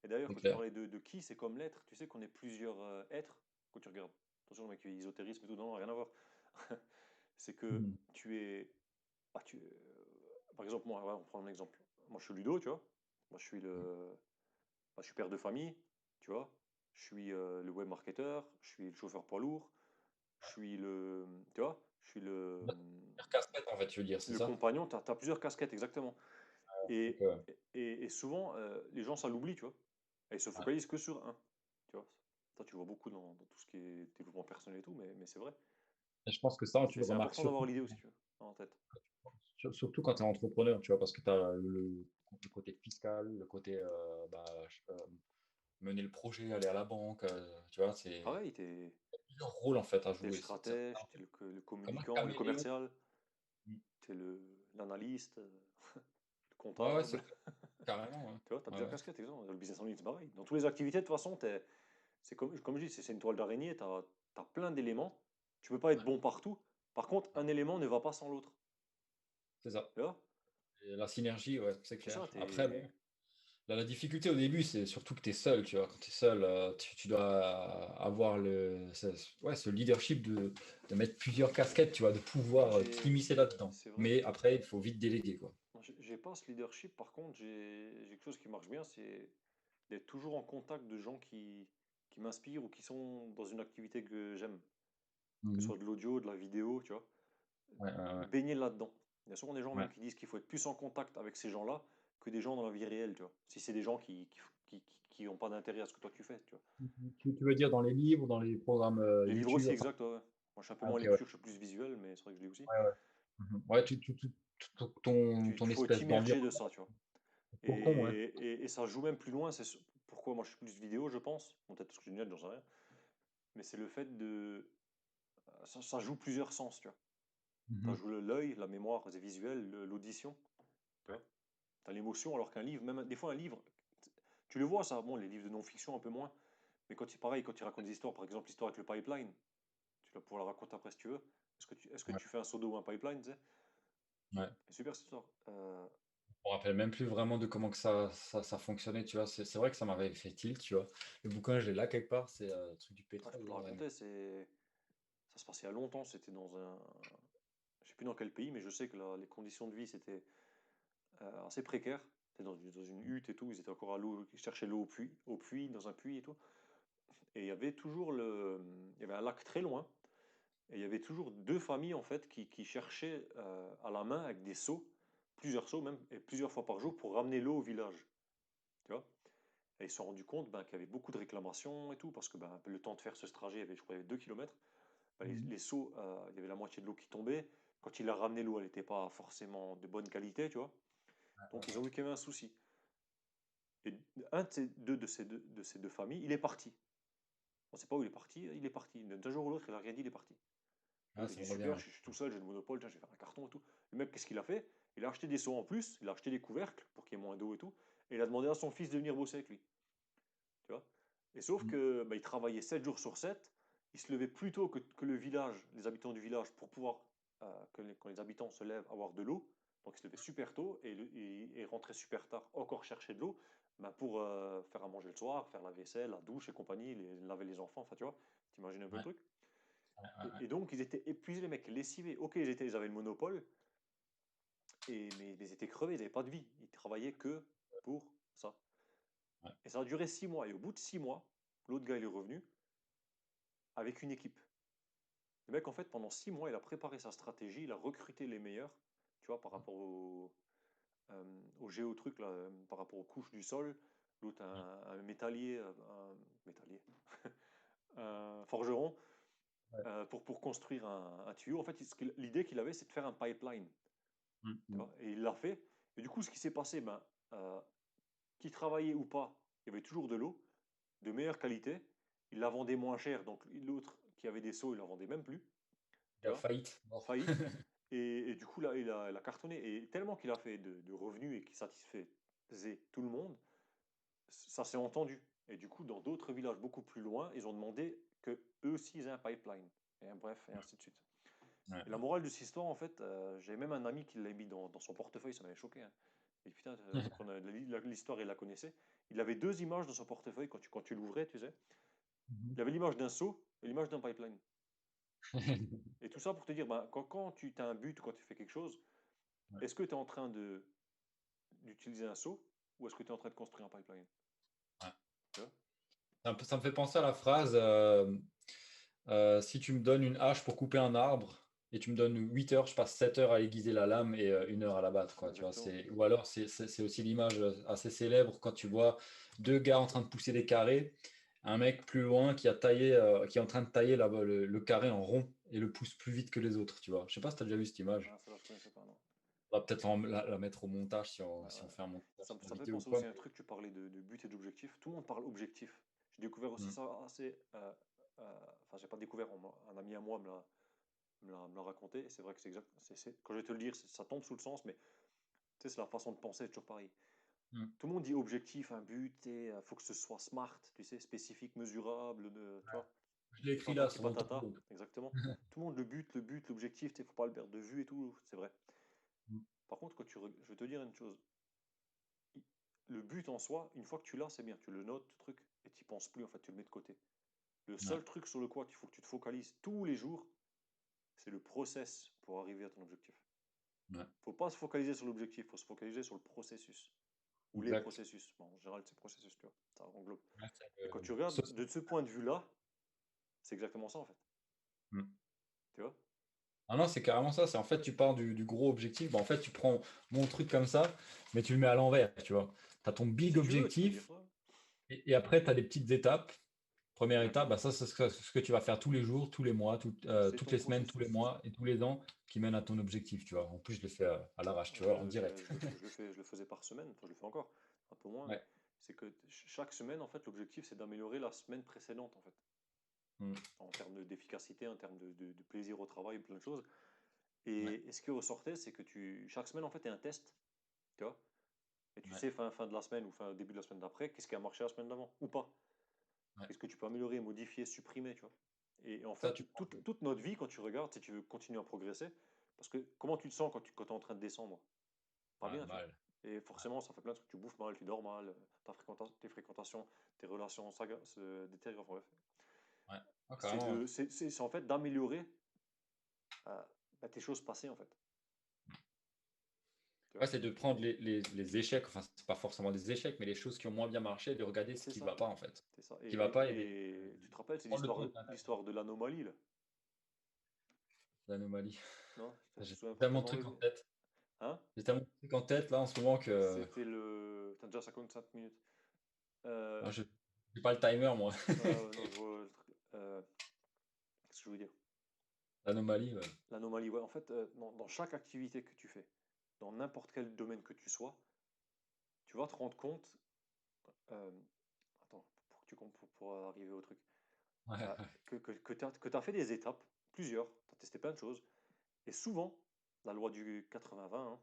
Et d'ailleurs, c'est quand tu clair. parlais de qui, c'est comme l'être. Tu sais qu'on est plusieurs êtres quand tu regardes. Attention, le mec, ésotérisme et tout, non, rien à voir. C'est que Mhm. tu es. Ah, par exemple, moi, ouais, on prend un exemple. Moi, je suis Ludo, tu vois. Moi, je suis père de famille, tu vois. Je suis le web marketeur, je suis le chauffeur poids lourd, je suis le. Tu vois, je suis Casse-tête, en fait, tu veux dire, c'est le ça? compagnon. Tu as plusieurs casquettes, exactement. Donc, Et, et souvent, les gens, ça l'oublie, tu vois. Et ils se ouais. focalisent que sur un, tu vois. Ça, tu le vois beaucoup dans tout ce qui est développement personnel et tout, mais c'est vrai. Et je pense que ça, tu le C'est remarques important d'avoir surtout, l'idée aussi, tu vois, en tête. surtout quand tu es entrepreneur, tu vois, parce que tu as le côté fiscal, le côté bah, mener le projet, aller à la banque, tu vois, c'est Pareil, t'es plusieurs rôles en fait à es le jouer. C'est un stratège, peu t'es le comme un communicant, le caméléon. commercial, Mm. t'es l'analyste, le Ouais, ouais, c'est comptable. clair. Carrément. Ouais. Tu vois, t'as Ouais, plusieurs ouais. casquettes, exemple. Le business analyst, c'est pareil. Dans toutes les activités, de toute façon, c'est comme je dis, c'est une toile d'araignée, t'as plein d'éléments. Tu peux pas être Ouais, bon partout. Par contre, non, un élément ne va pas sans l'autre. c'est ça. Tu vois? Et la synergie, ouais, c'est C'est ça, clair. Après, bon, t'es. la difficulté au début, c'est surtout que tu es seul, tu vois. Quand tu es seul, tu dois avoir ouais, ce leadership de mettre plusieurs casquettes, tu vois, de Moi, pouvoir t'immiscer là-dedans. c'est vrai Mais que après, il faut vite déléguer, quoi. moi, j'ai pas ce leadership. Par contre, j'ai quelque chose qui marche bien, c'est d'être toujours en contact de gens qui m'inspirent ou qui sont dans une activité que j'aime, que ce Mhm. soit de l'audio, de la vidéo, tu vois. Ouais, ouais, ouais. Baigner là-dedans. Il y a souvent des gens Ouais. même qui disent qu'il faut être plus en contact avec ces gens-là que des gens dans la vie réelle, tu vois. Si c'est des gens qui ont pas d'intérêt à ce que toi tu fais, tu vois. Tu veux dire dans les livres, dans les programmes Les livres YouTube, aussi, enfin, exact, ouais, ouais. Moi, je suis un peu ah, moins ok, ouais. lecture, je suis plus visuel, mais c'est vrai que je lis aussi. Ouais, ouais. Mhm. Ouais, ton Il faut être espèce immergé de d'environnement, ça, tu vois. cocon, ouais. Et ça joue même plus loin. Pourquoi moi je suis plus vidéo, je pense. Bon, peut-être parce que je suis nul, j'en sais rien. Mais c'est le fait de. Ça joue plusieurs sens, tu vois. Ça Mhm. joue l'œil, la mémoire visuelle, l'audition, tu Ouais. vois. Tu as l'émotion, alors qu'un livre, même des fois un livre, tu le vois ça. Bon, les livres de non-fiction un peu moins. Mais quand il pareil, quand tu racontes des histoires, par exemple l'histoire avec le pipeline, tu vas pouvoir la raconter après si tu veux. Est-ce que Ouais. tu fais un seau d'eau ou un pipeline, tu sais? Ouais. C'est super cette histoire. Je me rappelle même plus vraiment de comment que ça fonctionnait, tu vois. C'est vrai que ça m'avait fait tilt, tu vois. Le bouquin, je l'ai là quelque part, c'est le truc du Je pétrole, peux te le là, ouais. raconter, ça se passait il y a longtemps, c'était dans un. Je sais plus dans quel pays, mais je sais que les conditions de vie, c'était assez précaire. C'était dans une hutte et tout, ils étaient encore à l'eau, ils cherchaient l'eau au puits, dans un puits et tout. Et il y avait toujours il y avait un lac très loin. Et il y avait toujours deux familles en fait qui cherchaient à la main avec des seaux, plusieurs seaux même, et plusieurs fois par jour pour ramener l'eau au village. Tu vois? Et ils se sont rendus compte ben, qu'il y avait beaucoup de réclamations et tout, parce que ben, le temps de faire ce trajet, il y avait, je crois, il y avait 2 kilomètres. Ben, Mhm. les seaux, il y avait la moitié de l'eau qui tombait. Quand il a ramené l'eau, elle n'était pas forcément de bonne qualité, tu vois. Donc ils ont vu qu'il y avait un souci. Et un de ces deux familles, il est parti. On ne sait pas où il est parti, il est parti. D'un jour ou l'autre, il n'a rien dit, il est parti. Ah, L'autre, il ça dit me revient. super, Ouais. je suis tout seul, j'ai le monopole, tiens, je vais faire un carton et tout. Le mec, qu'est-ce qu'il a fait? Il a acheté des seaux en plus, il a acheté des couvercles pour qu'il y ait moins d'eau et tout. Et il a demandé à son fils de venir bosser avec lui. Tu vois? Et sauf Mhm. que bah, il travaillait 7 jours sur 7, il se levait plus tôt que le village, les habitants du village, pour pouvoir, quand les habitants se lèvent, avoir de l'eau. Donc il se levait super tôt et rentrait super tard, encore chercher de l'eau bah, pour faire à manger le soir, faire la vaisselle, la douche et compagnie, laver les enfants, enfin tu vois, t'imagines un peu le Ouais, truc. ouais, ouais, Et donc ils étaient épuisés, les mecs, lessivés. Ok, ils avaient le monopole, mais ils étaient crevés, ils n'avaient pas de vie, ils travaillaient que pour ça. ouais. Et ça a duré 6 mois, et au bout de 6 mois, l'autre gars il est revenu avec une équipe. Le mec, en fait, pendant 6 mois, il a préparé sa stratégie, il a recruté les meilleurs, tu vois, par rapport au géotruc, là, par rapport aux couches du sol. L'autre, un métallier, métallier, un forgeron, Ouais. pour construire un tuyau. En fait, l'idée qu'il avait, c'est de faire un pipeline, tu Mhm. vois, et il l'a fait. Et du coup, ce qui s'est passé, ben, qui travaillait ou pas, il y avait toujours de l'eau, de meilleure qualité. Il la vendait moins cher, donc l'autre qui avait des seaux, il la vendait même plus, tu La vois, faillite. Mort. faillite. Et du coup, là, il a cartonné. Et tellement qu'il a fait de revenus et qu'il satisfaisait tout le monde, ça s'est entendu. Et du coup, dans d'autres villages beaucoup plus loin, ils ont demandé que eux aussi ils aient un pipeline. Et bref, et ainsi de suite. Ouais, Et la morale de cette histoire, en fait, j'avais même un ami qui l'a mis dans son portefeuille, ça m'avait choqué, hein. Et putain, ouais. l'histoire, il la connaissait. Il avait deux images dans son portefeuille quand tu l'ouvrais, tu sais. Mhm. Il avait l'image d'un seau et l'image d'un pipeline. Et tout ça pour te dire, ben, quand tu as un but ou quand tu fais quelque chose, Ouais. est-ce que tu es en train d'utiliser un seau ou est-ce que tu es en train de construire un pipeline? Ouais. Tu vois? Ça me fait penser à la phrase si tu me donnes une hache pour couper un arbre et tu me donnes 8 heures, je passe 7 heures à aiguiser la lame et 1 heure à la battre, quoi, tu vois, Exactement. ou alors c'est aussi l'image assez célèbre quand tu vois deux gars en train de pousser des carrés, un mec plus loin qui a taillé, qui est en train de tailler le carré en rond et le pousse plus vite que les autres, tu vois. Je sais pas si tu as déjà vu cette image. Ah, ça, là, je connaissais pas, non. On va peut-être la mettre au montage Ouais, si on ouais. fait un montage en Ça me fait vidéo ou penser quoi. aussi à un truc, tu parlais de but et d'objectif. Tout le monde parle objectif. J'ai découvert aussi Mm. ça assez. Enfin, j'ai pas découvert, un ami à moi me l'a raconté. Et c'est vrai que c'est exact. Quand je vais te le dire, ça tombe sous le sens, mais tu sais, c'est la façon de penser, c'est toujours pareil. Mm. Tout le monde dit objectif, un but, il faut que ce soit smart, tu sais, spécifique, mesurable, tu vois, Je l'ai écrit là patati sur mon patata, tableau. exactement. Tout le monde, le but, l'objectif, il ne faut pas le perdre de vue et tout, c'est vrai. Mm. Par contre, je vais te dire une chose, le but en soi, une fois que tu l'as, c'est bien, tu le notes, le truc, et tu n'y penses plus, en fait, tu le mets de côté. Le Ouais. seul truc sur le quoi il faut que tu te focalises tous les jours, c'est le process pour arriver à ton objectif. Ouais. Il ne faut pas se focaliser sur l'objectif, il faut se focaliser sur le processus. Ou les Exact. processus. Bon, en général, c'est processus, tu vois, ça englobe. Ouais, Et quand tu regardes de ce point de vue-là, c'est exactement ça, en fait. Mm. Tu vois? Ah non, c'est carrément ça. C'est en fait, tu pars du gros objectif. Bah, en fait, tu prends mon truc comme ça, mais tu le mets à l'envers, tu vois. Tu as ton big Si tu veux, tu peux dire objectif ça. et après, tu as des petites étapes. Première Exact. étape, bah, ça, c'est ce que tu vas faire tous les jours, tous les mois, C'est toutes ton les semaines, tous les processus. mois et tous les ans qui mènent à ton objectif, tu vois. En plus, je le fais à l'arrache, tu vois, en direct. Je le faisais par semaine, enfin, je le fais encore, un peu moins, mais Ouais. c'est que chaque semaine, en fait, l'objectif, c'est d'améliorer la semaine précédente, en fait, Mm. en termes d'efficacité, en termes de plaisir au travail, plein de choses. Ouais. Et ce qui ressortait, c'est que chaque semaine, en fait, est un test, tu vois? Et tu Ouais. sais, fin de la semaine ou début de la semaine d'après, qu'est-ce qui a marché la semaine d'avant, ou pas? Ouais. Qu'est-ce que tu peux améliorer, modifier, supprimer, tu vois? Et en Ça, fait, tu prends. toute notre vie, quand tu regardes, si tu veux continuer à progresser, parce que comment tu te sens quand tu es en train de descendre? Pas Ouais, bien, tu vois? mal. Et Ouais. forcément, ça fait plein de trucs. Tu bouffes mal, tu dors mal, tes fréquentations, tes relations se détériorent. Enfin, bref. Ouais. Ah, carrément, ouais. C'est en fait d'améliorer euh, bah, tes choses passées, en fait. Tu Ouais, vois? c'est de prendre les échecs, enfin, c'est pas forcément des échecs, mais les choses qui ont moins bien marché, de regarder ce C'est qui va ça, pas, en fait. c'est ça. Ce qui va pas Et tu te rappelles, c'est prendre le temps de l'histoire de l'anomalie, là. l'anomalie. Non? Je me J'ai souviens pas tellement de tellement. trucs en tête. Hein? J'ai tellement de trucs en tête là en ce moment que C'était le. T'as déjà 55 minutes. ah, je j'ai pas le timer moi. Non, je vois le truc. Qu'est-ce que je veux dire? L'anomalie, ouais. L'anomalie, ouais. En fait, dans chaque activité que tu fais, dans n'importe quel domaine que tu sois, tu vas te rendre compte. euh, Attends, pour que tu pour arriver au truc. Ouais, euh, ouais. que tu as fait des étapes, plusieurs, tu as testé plein de choses. Et souvent, la loi du 80-20, hein,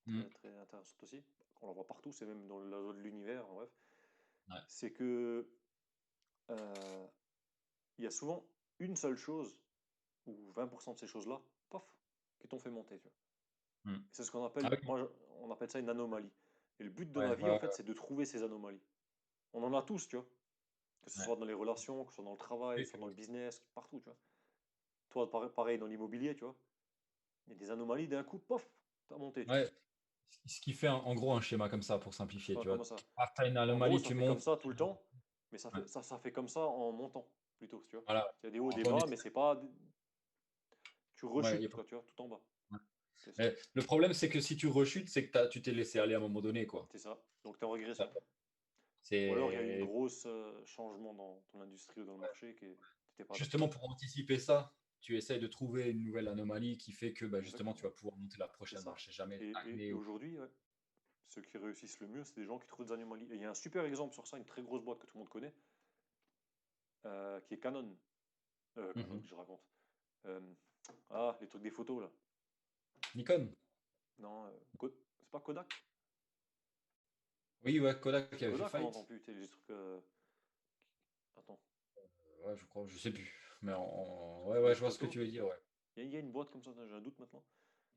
Mm. très, très intéressante aussi, on la voit partout, c'est même dans la loi de l'univers, en bref, Ouais. c'est que euh, il y a souvent une seule chose, ou 20% de ces choses-là, paf, qui t'ont fait monter. Tu vois. Mm. Et c'est ce qu'on Ah appelle, oui, on appelle ça une anomalie. Et le but de ouais, la ouais, vie, en ouais, fait, c'est de trouver ces anomalies. On en a tous, tu vois. Que ce ouais. soit dans les relations, que ce soit dans le travail, que Oui, ce soit dans le business, partout, tu vois. Toi, pareil dans l'immobilier, tu vois. Il y a des anomalies, d'un coup, pof, t'as monté, tu vois. ouais. Ce qui fait en gros un schéma comme ça pour simplifier, Enfin, tu vois. comment ça? T'as une En gros, anomalie, ça tu fait comme montes. ça tout le temps, mais Ouais. ça fait comme ça en montant, plutôt, tu vois. Voilà. Il y a des hauts, En des ton bas, mais état. c'est pas. Tu Ouais, rechutes, quoi, tu vois, tout en bas. C'est ça. mais le problème, c'est que si tu rechutes, c'est que tu t'es laissé aller à un moment donné, quoi. C'est ça. Donc, tu es en régression. Ou alors, il y a eu une C'est grosse changement dans ton industrie ou dans le marché que tu n'étais pas adapté. justement pour anticiper ça, tu essayes de trouver une nouvelle anomalie qui fait que bah, justement tu Exactement. vas pouvoir monter la C'est prochaine ça. marche et jamais Et stagner. aujourd'hui, ouais, ceux qui réussissent le mieux, c'est des gens qui trouvent des anomalies. Et il y a un super exemple sur ça, une très grosse boîte que tout le monde connaît, qui est Canon. Canon, Mhm. que je raconte. Euh, les trucs des photos, là. Nikon. Non, c'est pas Kodak? Oui, ouais, Kodak qui avait fait Kodak, on n'entend faillite. plus. Les trucs. Attends, Ouais, je crois, je sais plus. Mais ouais, trucs de ouais, je vois ce que photos. tu veux dire, ouais. Il y a une boîte comme ça, j'ai un doute maintenant.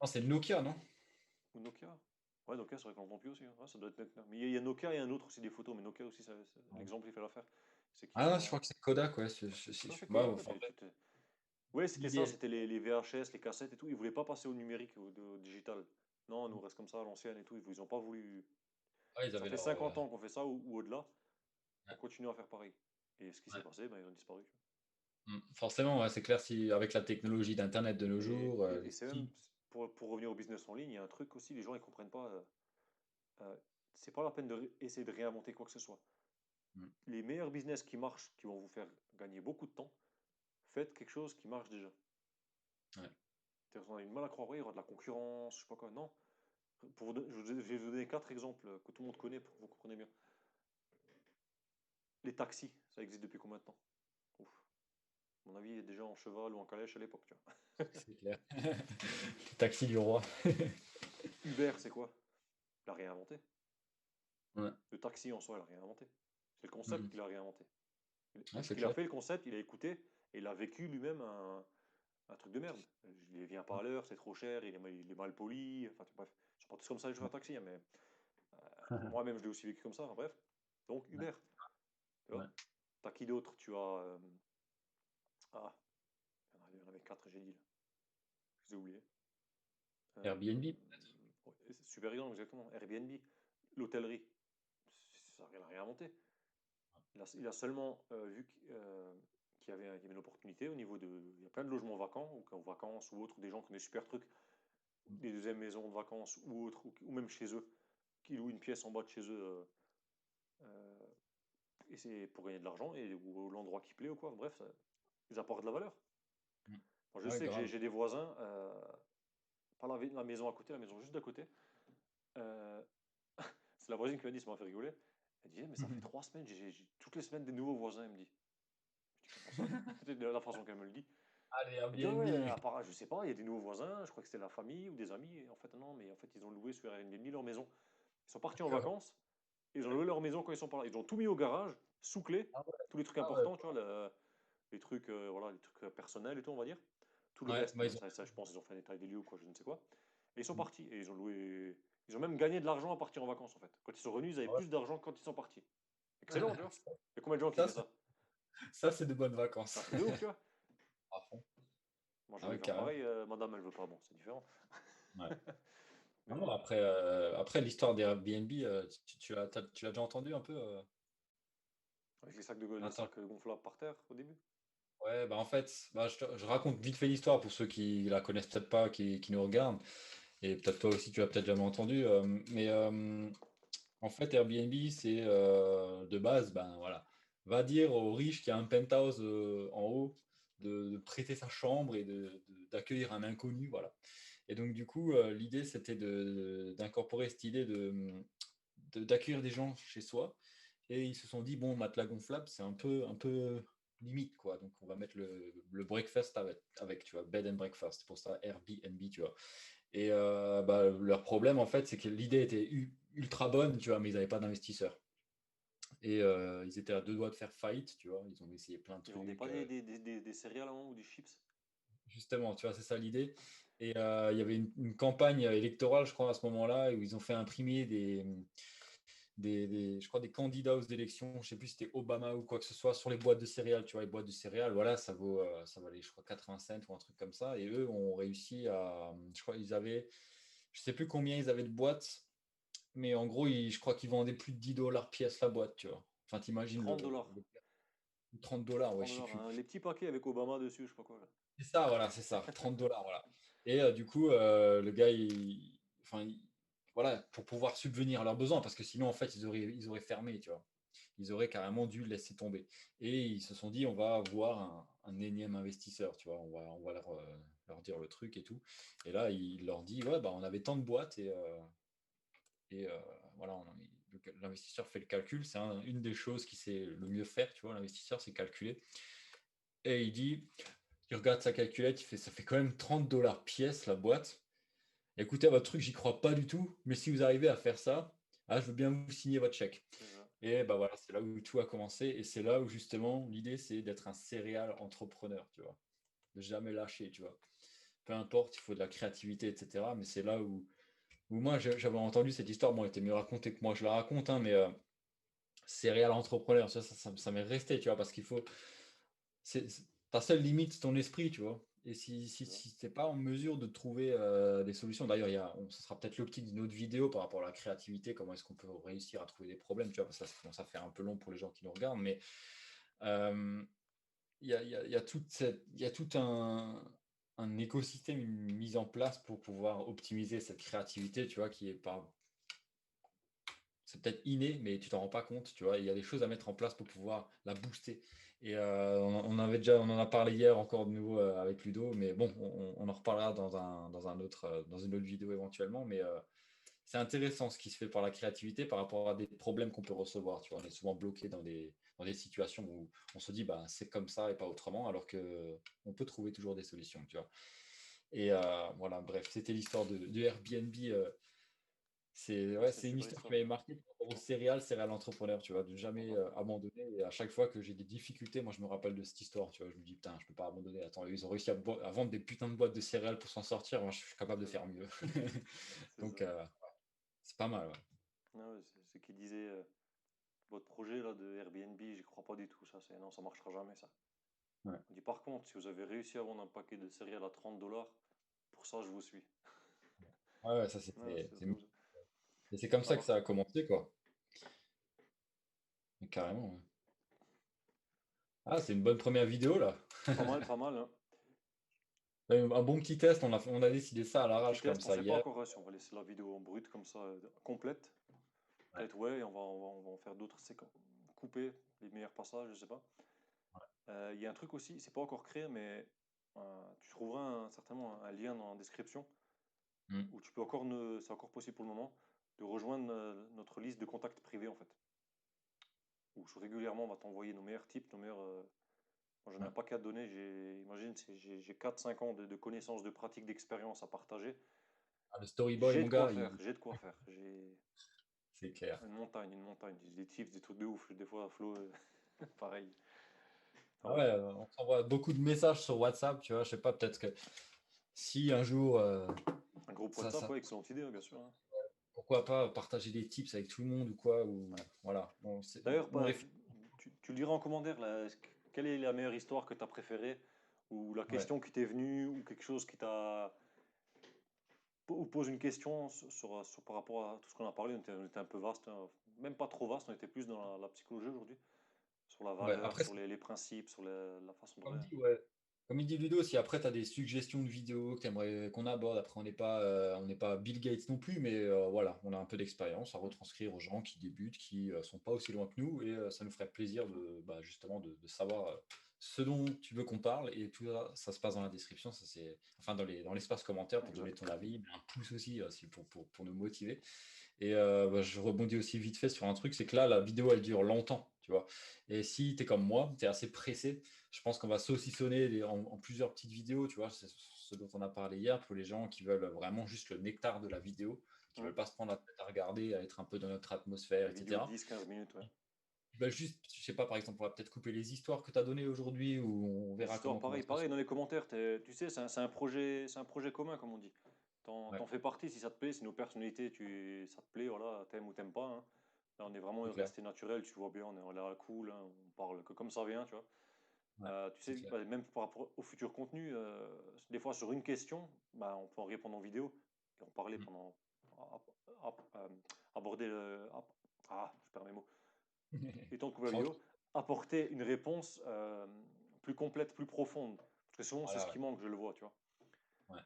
Non, c'est le Nokia, non? Ou Nokia? Ouais, Nokia, c'est vrai qu'on n'entend plus aussi, hein. Ouais, ça doit être Nokia. Mais il y a Nokia et un autre aussi des photos, mais Nokia aussi, l'exemple, il fait l'affaire. C'est qu'ils Ah, je crois ont. que c'est Kodak, ouais. Non, c'est Bah, Kodak, ouais, enfin, ouais, c'était ça, l'idée, c'était les VHS, les cassettes et tout. Ils voulaient pas passer au numérique, au digital. Non, on nous reste comme ça à l'ancienne et tout. Ils ont pas voulu. ouais, ils Ça avaient fait leur. 50 ans qu'on fait ça ou au-delà. On Ouais, continue à faire pareil. Et ce qui s'est ouais. passé, ben, ils ont disparu. Forcément, ouais, c'est clair, si avec la technologie d'Internet de nos jours, Et les c'est même, sites. pour revenir au business en ligne, il y a un truc aussi, les gens ils comprennent pas. Euh, c'est pas la peine essayer de réinventer quoi que ce soit. Mm. Les meilleurs business qui marchent, qui vont vous faire gagner beaucoup de temps, faites quelque chose qui marche déjà. Ouais. On a une mal à croire, oui, il y aura de la concurrence, je sais pas quoi. Non. Je vais vous donner quatre exemples que tout le monde connaît pour que vous compreniez bien. Les taxis, ça existe depuis combien de temps? Ouf. À mon avis, il y a déjà en cheval ou en calèche à l'époque, tu vois. C'est clair. Le taxi du roi. Uber, c'est quoi? Il a réinventé. Ouais. Le taxi en soi, il a réinventé. C'est le concept Mhm. qu'il a réinventé. Ouais, Ce c'est qu'il a clair. fait, le concept, il a écouté et il a vécu lui-même un truc de merde. Il vient pas à l'heure, c'est trop cher, il est mal poli. Enfin, bref, ils sont pas tous comme ça les chauffeurs de taxi, hein, mais moi-même, je l'ai aussi vécu comme ça. Enfin, bref, donc Ouais, Uber, tu vois. ouais. T'as qui d'autre? Tu as. Ah, il y en avait quatre, j'ai dit là. Je les ai oubliés. Euh, Airbnb. ouais, c'est super exemple, exactement. Airbnb, l'hôtellerie, ça n'a rien inventé. Il a seulement vu qu'il y avait une opportunité au niveau de. Il y a plein de logements vacants, ou en vacances ou autres, des gens qui ont des super trucs, des deuxièmes maisons de vacances ou autres, ou même chez eux, qui louent une pièce en bas de chez eux, euh, et c'est pour gagner de l'argent, ou l'endroit qui plaît ou quoi. Bref, ils apportent de la valeur. Mm. Moi, je Ouais, sais que j'ai grave. j'ai des voisins, pas la maison à côté, la maison juste d'à côté. euh, c'est la voisine qui m'a dit, ça m'a fait rigoler. Elle disait, mais ça fait 3 semaines, j'ai toutes les semaines des nouveaux voisins, elle me dit. Je dis, comment ça? C'est de la façon qu'elle me le dit. Allez, Elle dit, ah ouais, Airbnb. je sais pas, il y a des nouveaux voisins, je crois que c'était la famille ou des amis. Et en fait, non, mais en fait, ils ont loué sur Airbnb leur maison. Ils sont partis en D'accord. vacances, et ils ont loué leur maison quand ils sont pas là. Ils ont tout mis au garage, sous clé, Ah ouais. tous les trucs Ah ouais. importants, tu vois, les trucs, voilà, les trucs personnels et tout, on va dire. Tout le Ouais, reste, bah, bon, ils ont. ça, je pense, ils ont fait un état des lieux ou quoi, je ne sais quoi. Et ils sont partis, et ils ont loué. Ils ont même gagné de l'argent à partir en vacances, en fait. Quand ils sont revenus, ils avaient Ouais. plus d'argent que quand ils sont partis. Excellent, tu vois. Il y a combien de gens qui Ça, fait ça? c'est de bonnes C'est un vacances. truc de ouf, tu vois. À fond. Moi, je Ah voulais ouais, faire carrément. pareil, madame, elle veut pas, bon, c'est différent. Ouais. Mais Non, non, après l'histoire des Airbnb, tu l'as déjà entendu un peu avec les sacs Attends. gonflables par terre au début. Ouais, bah en fait, bah, je raconte vite fait l'histoire pour ceux qui la connaissent peut-être pas, qui nous regardent. Et peut-être toi aussi, tu l'as peut-être jamais entendu. Mais en fait, Airbnb, c'est de base, ben voilà, va dire aux riches qui a un penthouse en haut de prêter sa chambre et d'accueillir un inconnu, voilà. Et donc du coup, l'idée c'était d'incorporer cette idée d'accueillir des gens chez soi. Et ils se sont dit, bon, matelas gonflable, c'est un peu limite, quoi. Donc on va mettre le breakfast avec, tu vois, bed and breakfast. C'est pour ça Airbnb, tu vois. Et bah, leur problème, en fait, c'est que l'idée était ultra bonne, tu vois, mais ils n'avaient pas d'investisseurs. Et ils étaient à deux doigts de faire faillite, tu vois. Ils ont essayé plein de Ils vendaient trucs. pas des céréales avant ou des chips? Justement, tu vois, c'est ça l'idée. Et il y avait une campagne électorale, je crois, à ce moment-là, où ils ont fait imprimer je crois, des candidats aux élections. Je sais plus si c'était Obama ou quoi que ce soit, sur les boîtes de céréales. Tu vois, les boîtes de céréales, voilà, ça valait, je crois, 80 cents ou un truc comme ça. Et eux ont réussi à. Je crois ils avaient. Je sais plus combien ils avaient de boîtes. Mais en gros, je crois qu'ils vendaient plus de 10 dollars pièce la boîte, tu vois. Enfin, t'imagines 30 $. 30 dollars, ouais, 30 je sais dollars, plus. hein. Les petits paquets avec Obama dessus, je sais pas quoi, là. C'est ça, voilà, c'est ça, 30 dollars, voilà. Et du coup, le gars, enfin, voilà, pour pouvoir subvenir à leurs besoins, parce que sinon, en fait, ils auraient fermé, tu vois. Ils auraient carrément dû laisser tomber. Et ils se sont dit, on va avoir un énième investisseur, tu vois, on va leur dire le truc et tout. Et là, il leur dit, ouais, bah, on avait tant de boîtes et voilà, l'investisseur fait le calcul. C'est une des choses qui sait le mieux faire, tu vois, l'investisseur, c'est calculer. Et il regarde sa calculette, il fait, ça fait quand même 30 dollars pièce la boîte. Écoutez, à votre truc, j'y crois pas du tout, mais si vous arrivez à faire ça, ah, je veux bien vous signer votre chèque. C'est ça. Et bah voilà, c'est là où tout a commencé. Et c'est là où justement l'idée, c'est d'être un serial entrepreneur, tu vois. De jamais lâcher, tu vois. Peu importe, il faut de la créativité, etc. Mais c'est là où moi, j'avais entendu cette histoire. Bon, elle était mieux racontée que moi, je la raconte, hein, mais serial entrepreneur, ça m'est resté, tu vois, parce qu'il faut. Ta seule limite, c'est ton esprit, tu vois. Et C'est ça. si tu n'es pas en mesure de trouver des solutions, d'ailleurs, ce sera peut-être l'optique d'une autre vidéo par rapport à la créativité, comment est-ce qu'on peut réussir à trouver des problèmes, tu vois, parce que ça commence à faire un peu long pour les gens qui nous regardent, mais euh, il y a tout un écosystème, une mise en place pour pouvoir optimiser cette créativité, tu vois, qui est pas, c'est peut-être inné, mais tu t'en rends pas compte, tu vois. Il y a des choses à mettre en place pour pouvoir la booster. Et on en a parlé hier encore de nouveau avec Ludo, mais bon, on en reparlera dans une autre vidéo éventuellement. Mais c'est intéressant ce qui se fait par la créativité par rapport à des problèmes qu'on peut recevoir. Tu vois, on est souvent bloqué dans des situations où on se dit, bah, c'est comme ça et pas autrement, alors que on peut trouver toujours des solutions, tu vois. Et voilà, bref, c'était l'histoire de Airbnb. C'est Ouais, ouais, c'est une c'est une super histoire qui histoire. m'avait marqué par rapport au céréal entrepreneur, tu vois, de jamais Ouais. abandonner. Et à chaque fois que j'ai des difficultés, moi je me rappelle de cette histoire, tu vois, je me dis putain, je peux pas abandonner. Attends, ils ont réussi à vendre des putains de boîtes de céréales pour s'en sortir, moi je suis capable de C'est ça. faire mieux. C'est ça. Donc c'est pas mal, ouais. Ah ouais, c'est ce qui disait votre projet là de Airbnb, j'y crois pas du tout. Ça, c'est non, ça marchera jamais ça. Ouais, On dit par contre, si vous avez réussi à vendre un paquet de céréales à 30 $, pour ça, je vous suis. ouais, ouais, ça Ouais, c'était. c'est comme ça. Et c'est comme Ça ça que marche. ça a commencé, quoi. Mais carrément, ouais. Ah, c'est une bonne première vidéo là. Pas mal, hein. Un bon petit test, on a décidé ça à Petit l'arrache comme test, on ça sait pas hier. encore si on va laisser la vidéo en brut comme ça, complète. Ouais. Peut-être ouais, et on va en faire d'autres séquences. Couper les meilleurs passages, je sais pas. Il y a un truc aussi, c'est pas encore créé, mais tu trouveras certainement un lien dans la description Mm. où tu peux encore, c'est encore possible pour le moment, de rejoindre notre liste de contacts privés en fait. Où régulièrement on va t'envoyer nos meilleurs tips, nos meilleurs. Moi j'en ai Ouais. un paquet à te donner, imagine, j'ai 4-5 ans de connaissances, de pratiques, d'expérience à partager. Ah, le Story Boy, J'ai mon de quoi gars, faire, j'ai de quoi faire. J'ai c'est clair. une montagne, des tips, des trucs de ouf. Des fois, Flo, pareil. Enfin Ah bref, ouais, on s'envoie beaucoup de messages sur WhatsApp, tu vois, je sais pas, peut-être que si un jour, un groupe ça, WhatsApp, ça, ouais, excellente idée, hein, bien sûr, hein. pourquoi pas partager des tips avec tout le monde ou quoi, ou Ouais. voilà. D'ailleurs, On réfléchit. tu le diras en commentaire, là, quelle est la meilleure histoire que tu as préférée, ou la Ouais. question qui t'est venue, ou quelque chose qui t'a. Ou pose une question par rapport à tout ce qu'on a parlé. On était un peu vaste, hein. Même pas trop vaste, on était plus dans la psychologie aujourd'hui. sur la Ouais, valeur, après, sur les principes, sur la façon de comme réagir. dit, ouais. Comme il dit Ludo, si après tu as des suggestions de vidéos que tu aimerais qu'on aborde, après on n'est pas Bill Gates non plus, mais voilà, on a un peu d'expérience à retranscrire aux gens qui débutent, qui sont pas aussi loin que nous, et ça nous ferait plaisir de bah, justement de savoir ce dont tu veux qu'on parle, et tout ça, ça se passe dans la description, ça c'est enfin dans l'espace commentaire pour donner Exact. ton avis, un pouce aussi pour nous motiver. Et bah, je rebondis aussi vite fait sur un truc, c'est que là, la vidéo, elle dure longtemps, tu vois. Et si tu es comme moi, tu es assez pressé, je pense qu'on va saucissonner en plusieurs petites vidéos, tu vois. C'est ce dont on a parlé hier, pour les gens qui veulent vraiment juste le nectar de la vidéo, qui Mm. veulent pas se prendre la tête à regarder, à être un peu dans notre atmosphère, Des vidéos de etc. 10-15 minutes, ouais. Qui veulent juste, je sais pas, par exemple, on va peut-être couper les histoires que tu as données aujourd'hui, ou on Les verra histoires, comment pareil, ça se... pareil, dans les commentaires, tu sais, c'est un projet commun, comme on dit. Ouais, T'en fais partie si ça te plaît, si nos personnalités, ça te plaît, voilà, t'aimes ou t'aimes pas, hein. Là, on est vraiment c'est clair. resté naturel, tu vois bien, on est là cool, hein, on parle que comme ça vient, tu vois. Ouais, Tu c'est sais, clair. bah, même par rapport au futur contenu, des fois sur une question, bah, on peut en répondre en vidéo et en parler Mm. pendant, aborder je perds mes mots. Et tant que la Tranquille. vidéo, apporter une réponse plus complète, plus profonde. Parce que souvent, c'est ce Voilà, ouais. qui manque, je le vois, tu vois. Ouais.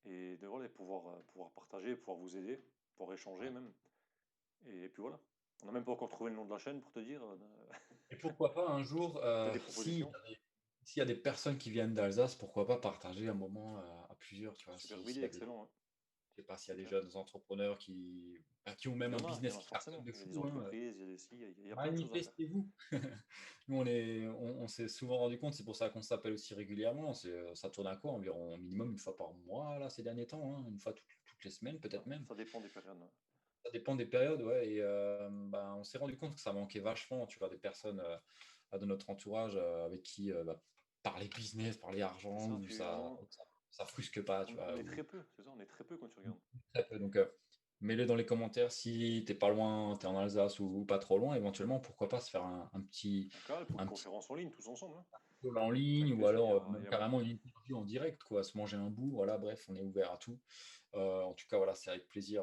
Et de voilà, pouvoir partager, pouvoir vous aider, pouvoir échanger Ouais. même. Et puis voilà. On n'a même pas encore trouvé le nom de la chaîne pour te dire. Et pourquoi pas un jour, Peut-être des si propositions. s'il y a des personnes qui viennent d'Alsace, pourquoi pas partager un moment à plusieurs, tu vois, Superbe s'il idée, y a des, excellent, hein. je sais pas, s'il y a C'est des clair. jeunes entrepreneurs bah, qui ont même un Il y business en a qui cartonne forcément. de Il y a des fou, hein, entreprises, il y a des si, il y a plein de choses à faire. manifestez-vous. Nous, on s'est souvent rendu compte, c'est pour ça qu'on s'appelle aussi régulièrement. Ça tourne à quoi? Environ minimum une fois par mois, là, ces derniers temps, hein, une fois toutes les semaines, peut-être même. Ça dépend des périodes, ouais. Ça dépend des périodes, ouais. Et bah, on s'est rendu compte que ça manquait vachement, tu vois, des personnes de notre entourage avec qui bah, parler business, parler C'est argent, ça, où ça frusque pas, tu vois. on est très peu, c'est ça, on est très peu quand tu regardes. Très peu. Donc, mets-le dans les commentaires si t'es pas loin, t'es en Alsace ou pas trop loin, éventuellement, pourquoi pas se faire Un call pour une un petit conférence en ligne, tous ensemble, hein. call en ligne Avec ou plaisir, alors il même y a moyen. carrément une interview en direct, quoi, se manger un bout. Voilà, bref, on est ouvert à tout. En tout cas, voilà, c'est avec plaisir.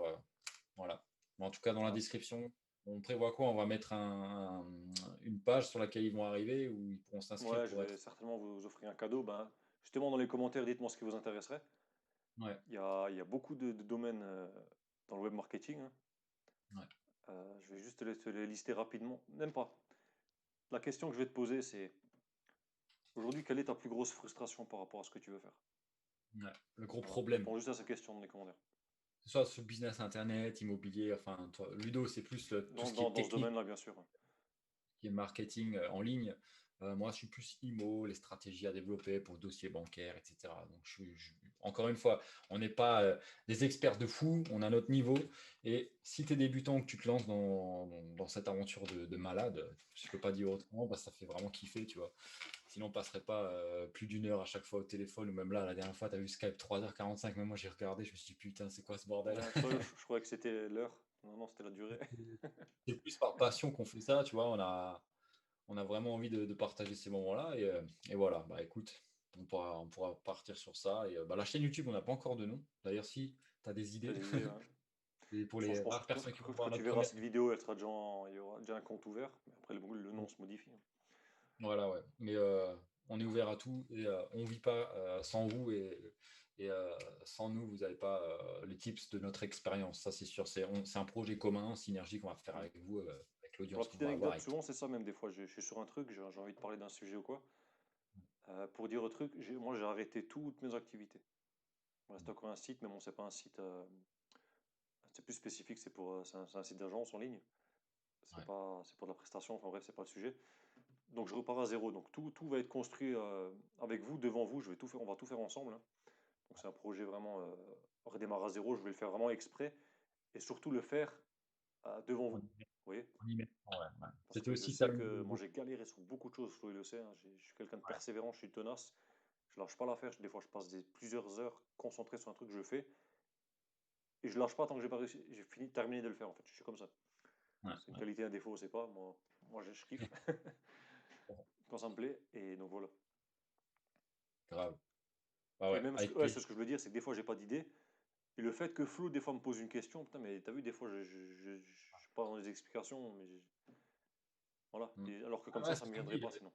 Voilà. Mais en tout cas, dans la Ouais. description, on prévoit quoi? On va mettre une page sur laquelle ils vont arriver où ils pourront s'inscrire Ouais, je pour vais être. certainement vous offrir un cadeau. Ben, justement, dans les commentaires, dites-moi ce qui vous intéresserait. Ouais, Il y a beaucoup de domaines dans le web marketing, hein. ouais. Je vais juste te les lister rapidement. Même pas. La question que je vais te poser, c'est aujourd'hui, quelle est ta plus grosse frustration par rapport à ce que tu veux faire? Ouais. Le gros Voilà. problème, Réponds juste à cette question dans les commentaires. que ce soit sur business internet, immobilier, enfin, toi, Ludo, c'est plus tout ce qui est Dans ce technique, domaine-là, bien sûr, ouais. qui est marketing en ligne. Moi, je suis plus IMO, les stratégies à développer pour dossier bancaire, etc. Donc, encore une fois, on n'est pas des experts de fou, on a notre niveau. Et si tu es débutant, que tu te lances dans cette aventure de malade, je ne peux pas dire autrement, bah, ça fait vraiment kiffer, tu vois. Sinon, on passerait pas plus d'une heure à chaque fois au téléphone, ou même là, la dernière fois, tu as vu Skype 3h45, même moi j'ai regardé, je me suis dit, putain, c'est quoi ce bordel? Je croyais que c'était l'heure. Non, non, c'était la durée. C'est plus par passion qu'on fait ça, tu vois. On a vraiment envie de partager ces moments-là. Et voilà, bah écoute, on pourra partir sur ça. Et bah, la chaîne YouTube, on n'a pas encore de nom. D'ailleurs, si tu as des T'as idées, des idées, ouais. et De pour toute façon, les rares je pense personnes que qui vont voir quand tu notre verras première. cette vidéo, il y aura déjà un compte ouvert. Mais après, le nom se modifie, hein. Voilà, ouais. Mais on est ouvert à tout et on ne vit pas sans vous et sans nous, vous n'avez pas les tips de notre expérience. Ça, c'est sûr. C'est un projet commun, synergie qu'on va faire Mm. avec vous, avec Pour la l'audience qu'on petite va avoir. anecdote, souvent c'est ça même des fois. Je suis sur un truc, j'ai envie de parler d'un sujet ou quoi. Pour dire un truc, moi j'ai arrêté toutes mes activités. Il me reste encore un site, mais bon, c'est pas un site. C'est plus spécifique, c'est un site d'agence en ligne. Ouais, C'est pour de la prestation, enfin bref, c'est pas le sujet. Donc je repars à zéro. Donc tout va être construit avec vous, devant vous. Je vais tout faire, on va tout faire ensemble, hein. Donc c'est un projet vraiment redémarrer à zéro. Je vais le faire vraiment exprès et surtout le faire devant vous. on Vous y met. voyez? On y met. Ouais, ouais. Parce C'était que je aussi ça sais le. que moi j'ai galéré sur beaucoup de choses, Flo il le sait, hein. Je suis quelqu'un de Ouais, persévérant, je suis tenace. Je lâche pas l'affaire. Des fois je passe plusieurs heures concentré sur un truc que je fais et je lâche pas tant que j'ai pas réussi, j'ai fini terminé de le faire en fait. Je suis comme ça. ouais, C'est une ouais. qualité, un défaut, c'est pas. Moi je kiffe quand ça me plaît et donc voilà. Grave. Ah Et ouais, même avec ouais, c'est plaisir. ce que je veux dire, c'est que des fois j'ai pas d'idée. Et le fait que Flo des fois me pose une question, putain mais t'as vu des fois je pars dans des explications, mais Voilà. Mm. Alors que Ah comme ouais, ça c'est ne me comme viendrait dit, pas sinon.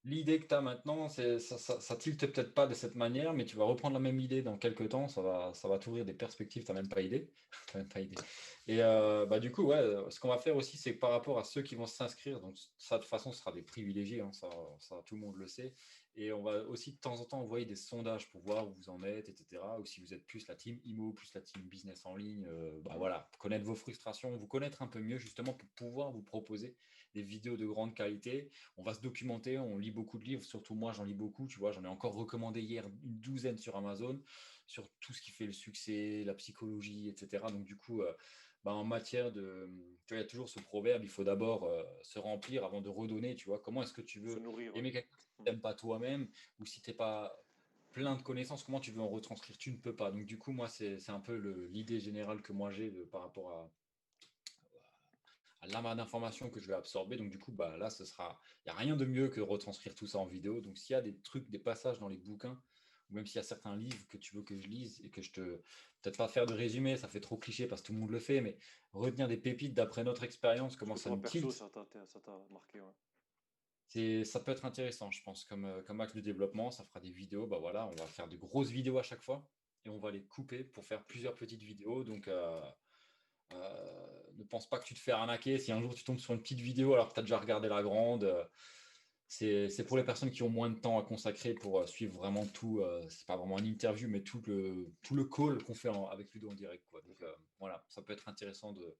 l'idée que tu as maintenant, ça tilte peut-être pas de cette manière, mais tu vas reprendre la même idée dans quelques temps, ça va t'ouvrir des perspectives, tu n'as même pas idée. T'as même pas idée. Et bah, du coup, ouais, ce qu'on va faire aussi, c'est que par rapport à ceux qui vont s'inscrire, donc ça de toute façon, ce sera des privilégiés, hein, ça, tout le monde le sait. Et on va aussi de temps en temps envoyer des sondages pour voir où vous en êtes, etc. Ou si vous êtes plus la team IMO, plus la team business en ligne, bah Mhm. voilà, connaître vos frustrations, vous connaître un peu mieux justement pour pouvoir vous proposer des vidéos de grande qualité. On va se documenter, on lit beaucoup de livres, surtout moi j'en lis beaucoup, tu vois, j'en ai encore recommandé hier une douzaine sur Amazon, sur tout ce qui fait le succès, la psychologie, etc. Donc du coup, bah, en matière de, tu vois, il y a toujours ce proverbe, il faut d'abord se remplir avant de redonner, tu vois, comment est-ce que tu Se veux nourrir, ouais. aimer quelqu'un si tu Mhm. n'aimes pas toi-même, ou si tu n'es pas plein de connaissances, comment tu veux en retranscrire, tu ne peux pas. Donc du coup, moi, c'est un peu l'idée générale que moi j'ai par rapport à l'amas d'informations que je vais absorber. Donc, du coup, bah, là, il n'y a rien de mieux que retranscrire tout ça en vidéo. Donc, s'il y a des trucs, des passages dans les bouquins, ou même s'il y a certains livres que tu veux que je lise et que je te. Peut-être pas faire de résumé, ça fait trop cliché parce que tout le monde le fait, mais retenir des pépites d'après notre expérience, Parce comment que ça toi, nous perso, tilt, ça t'a marqué, ouais. ça peut être intéressant, je pense, comme axe de développement. Ça fera des vidéos. Bah voilà, on va faire de grosses vidéos à chaque fois et on va les couper pour faire plusieurs petites vidéos. Donc, ne pense pas que tu te fais arnaquer. Si un jour tu tombes sur une petite vidéo alors que tu as déjà regardé la grande, c'est C'est pour les ça. personnes qui ont moins de temps à consacrer pour suivre vraiment tout. C'est pas vraiment une interview, mais tout le call qu'on fait avec Ludo en direct, quoi. C'est Donc ça. voilà, ça peut être intéressant de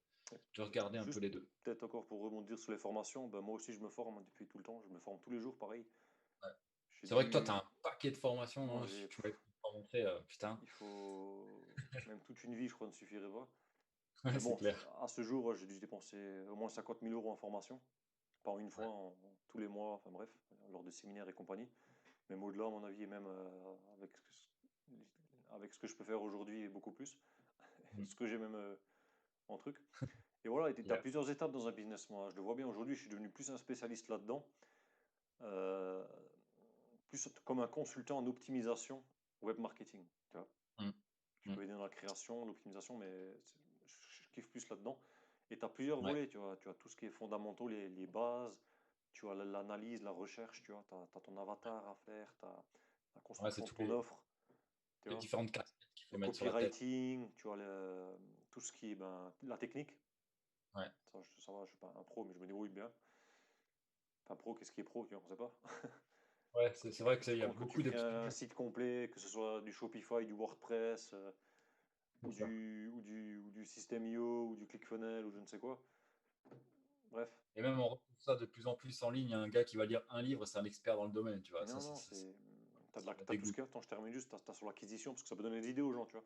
regarder un peu Juste les deux. peut-être encore pour rebondir sur les formations, ben moi aussi je me forme hein, depuis tout le temps, je me forme tous les jours pareil. Ouais. J'ai C'est vrai que toi, tu as dû. un paquet de formations, Moi non? j'ai. Tu m'avais pas montré, putain. Il faut. Même toute une vie, je crois, ne suffirait pas. Ouais, Mais c'est bon, clair. à ce jour, j'ai dû dépenser au moins 50 000 € en formation. Pas une Ouais. fois, tous les mois, enfin bref, lors de séminaires et compagnie. Même au-delà, à mon avis, et même avec ce que je peux faire aujourd'hui et beaucoup plus. Mm. Ce que j'ai même en truc. Et voilà, tu as Yeah. plusieurs étapes dans un business. Moi, je le vois bien aujourd'hui, je suis devenu plus un spécialiste là-dedans. Euh, Plus comme un consultant en optimisation web marketing. Tu vois. Mm. Je Mm. peux aider dans la création, l'optimisation, mais je kiffe plus là-dedans. Et tu as plusieurs Ouais. volets, tu vois. Tu as tout ce qui est fondamentaux, les bases, tu as l'analyse, la recherche, tu vois. Tu as, ton avatar à faire, tu as la Ouais, c'est construction de ton offre, tu les vois. différentes casquettes qu'il Le faut mettre sur la tête. copywriting, tu vois, tout ce qui est la technique. Ouais. Ça va, je suis pas un pro, mais je me débrouille bien. Enfin, pro, qu'est-ce qui est pro, tu vois, on sait pas. Ouais, c'est vrai qu'il y a Que tu beaucoup de crées petits un mots. site complet, que ce soit du Shopify, du WordPress, C'est ça. ou du système IO, ou du ClickFunnels, ou je ne sais quoi. Bref. Et même on retrouve ça de plus en plus en ligne. Il y a un gars qui va lire un livre, c'est un expert dans le domaine, tu vois. Ça, Non, non, c'est. ça me T'as tout ce dégoûte. qu'il y a. Attends, je termine juste. T'as sur l'acquisition, parce que ça peut donner des idées aux gens, tu vois.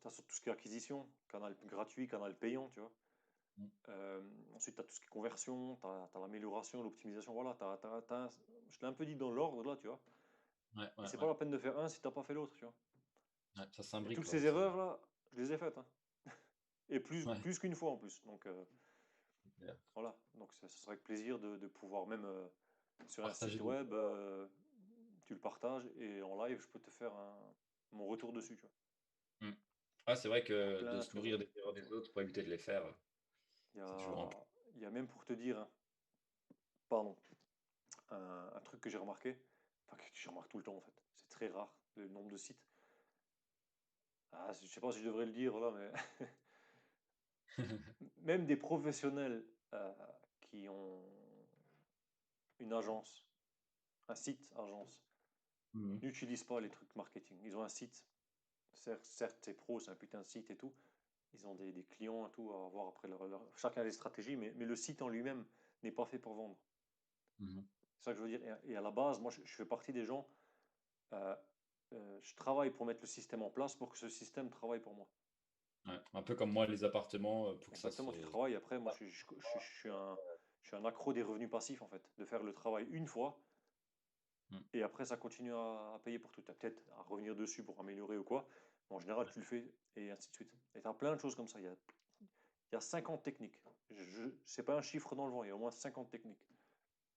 T'as sur tout ce qui est acquisition, canal gratuit, canal payant, tu vois. Mm. Ensuite, tu as tout ce qui est conversion, tu as, l'amélioration, l'optimisation. Voilà, je l'ai un peu dit dans l'ordre, là, tu vois. Ouais, Et ouais, c'est pas ouais. la peine de faire un si t'as pas fait l'autre, tu vois. Ouais, ça Et s'imbrique, toutes quoi. ces erreurs-là, je les ai faites, hein. Et Ouais, plus qu'une fois en plus. Donc, c'est clair. voilà. Donc, ça serait avec plaisir de pouvoir même sur un Partager site les web, tu le partages et en live, je peux te faire mon retour dessus, tu vois. Mm. Ouais, c'est vrai Il y a que de plein de se choses. nourrir des erreurs des autres pour éviter de les faire, Il y c'est toujours un a, peu. il y a même pour te dire, hein, pardon, un truc que j'ai remarqué, enfin que je remarque tout le temps en fait, c'est très rare le nombre de sites. Ah, je sais pas si je devrais le dire là, mais même des professionnels qui ont une agence, un site agence, Mhm. n'utilisent pas les trucs marketing. Ils ont un site, certes c'est pro, c'est un putain de site et tout. Ils ont des clients et tout à avoir après chacun a des stratégies, mais le site en lui-même n'est pas fait pour vendre. Mhm. C'est ça que je veux dire. Et à la base, moi je fais partie des gens. euh, je travaille pour mettre le système en place pour que ce système travaille pour moi. Ouais. Un peu comme moi, les appartements, pour que ça Exactement, se. tu travailles. Après, moi, je suis un accro des revenus passifs, en fait. De faire le travail une fois, Mm. et après, ça continue à payer pour tout. Tu as peut-être à revenir dessus pour améliorer ou quoi. Mais en général, Ouais. tu le fais, et ainsi de suite. Et tu as plein de choses comme ça. Il y a 50 techniques. C'est pas un chiffre dans le vent, il y a au moins 50 techniques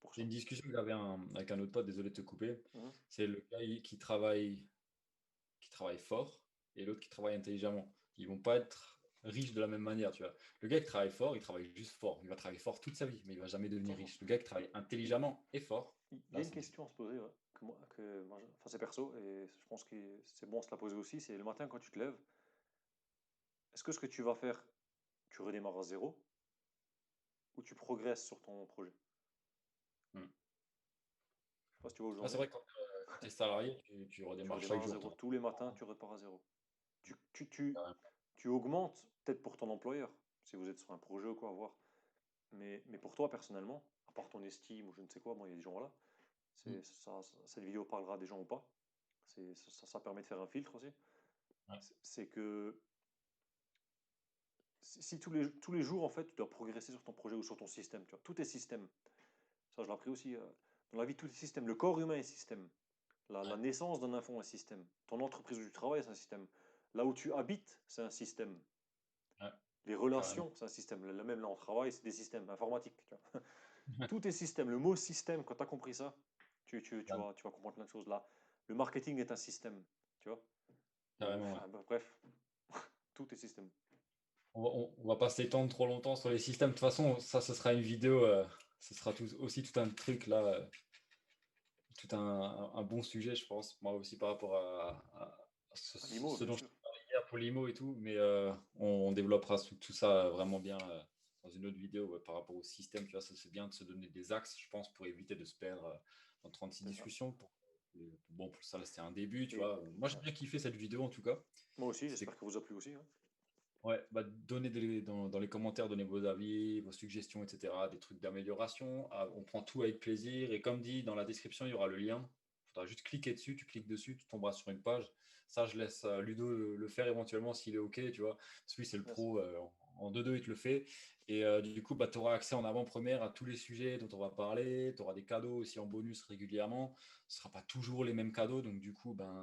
pour C'est ça. une discussion que j'avais avec un autre pote, désolé de te couper. Mhm. C'est le gars qui travaille fort et l'autre qui travaille intelligemment. Ils vont pas être riche de la même manière, tu vois. Le gars qui travaille fort, il travaille juste fort. Il va travailler fort toute sa vie, mais il va jamais devenir Attends, riche. Le gars qui travaille il intelligemment et fort, il y a là, une c'est différent. question à se poser, ouais, enfin c'est perso, et je pense que c'est bon à se la poser aussi, c'est le matin quand tu te lèves, est-ce que ce que tu vas faire, tu redémarres à zéro, ou tu progresses sur ton projet? Hmm. Je sais pas si tu vois où Ah, j'en c'est ai. vrai que quand tu es salarié, tu Tu redémarres chaque redémarres à jour. zéro. Tous les matins, tu repars à zéro. Tu, tu, tu, Carrément. tu augmentes, peut-être pour ton employeur, si vous êtes sur un projet ou quoi, à voir. Mais pour toi, personnellement, à part ton estime ou je ne sais quoi, bon, il y a des gens, voilà, Hmm. cette vidéo parlera des gens ou pas. Ça permet de faire un filtre aussi. Ouais. C'est que si tous les jours, en fait, tu dois progresser sur ton projet ou sur ton système, tu vois, tout est système. Ça, je l'ai appris aussi dans la vie, tout est système. Le corps humain est système. La Ouais. naissance d'un enfant est un système. Ton entreprise où tu travailles, c'est un système. Là où tu habites, c'est un système. Ouais. Les Carrément. relations, c'est un système. Même là, on travaille, c'est des systèmes informatiques. Tu vois. Tout est système. Le mot système, quand tu as compris ça, Ouais. tu vas comprendre plein de choses là. Le marketing est un système. Tu vois. Carrément, ouais. Enfin, bref, tout est système. On va pas s'étendre trop longtemps sur les systèmes. De toute façon, ça, ce sera une vidéo. Ce sera aussi tout un truc là, tout un bon sujet, je pense. Moi aussi par rapport à L'IMO, ce bien dont je sûr. te parlais hier pour l'IMO et tout. Mais on développera tout ça vraiment bien dans une autre vidéo ouais, par rapport au système. Tu vois, ça c'est bien de se donner des axes, je pense, pour éviter de se perdre dans 36 C'est ça. discussions. Bon, pour ça, c'est un début, tu Et vois. Moi, j'ai ouais. bien kiffé cette vidéo en tout cas. Moi aussi, C'est j'espère que vous a plu aussi, hein. Ouais, bah, donnez dans les commentaires, donnez vos avis, vos suggestions, etc., des trucs d'amélioration. Ah, on prend tout avec plaisir. Et comme dit, dans la description, il y aura le lien. Il faudra juste cliquer dessus. Tu cliques dessus, tu tomberas sur une page. Ça, je laisse Ludo le faire éventuellement s'il est OK, tu vois. Parce que lui, c'est le Merci. pro. En 2-2, il te le fait. Et du coup, bah, tu auras accès en avant-première à tous les sujets dont on va parler. Tu auras des cadeaux aussi en bonus régulièrement. Ce ne sera pas toujours les mêmes cadeaux. Donc, du coup, ben.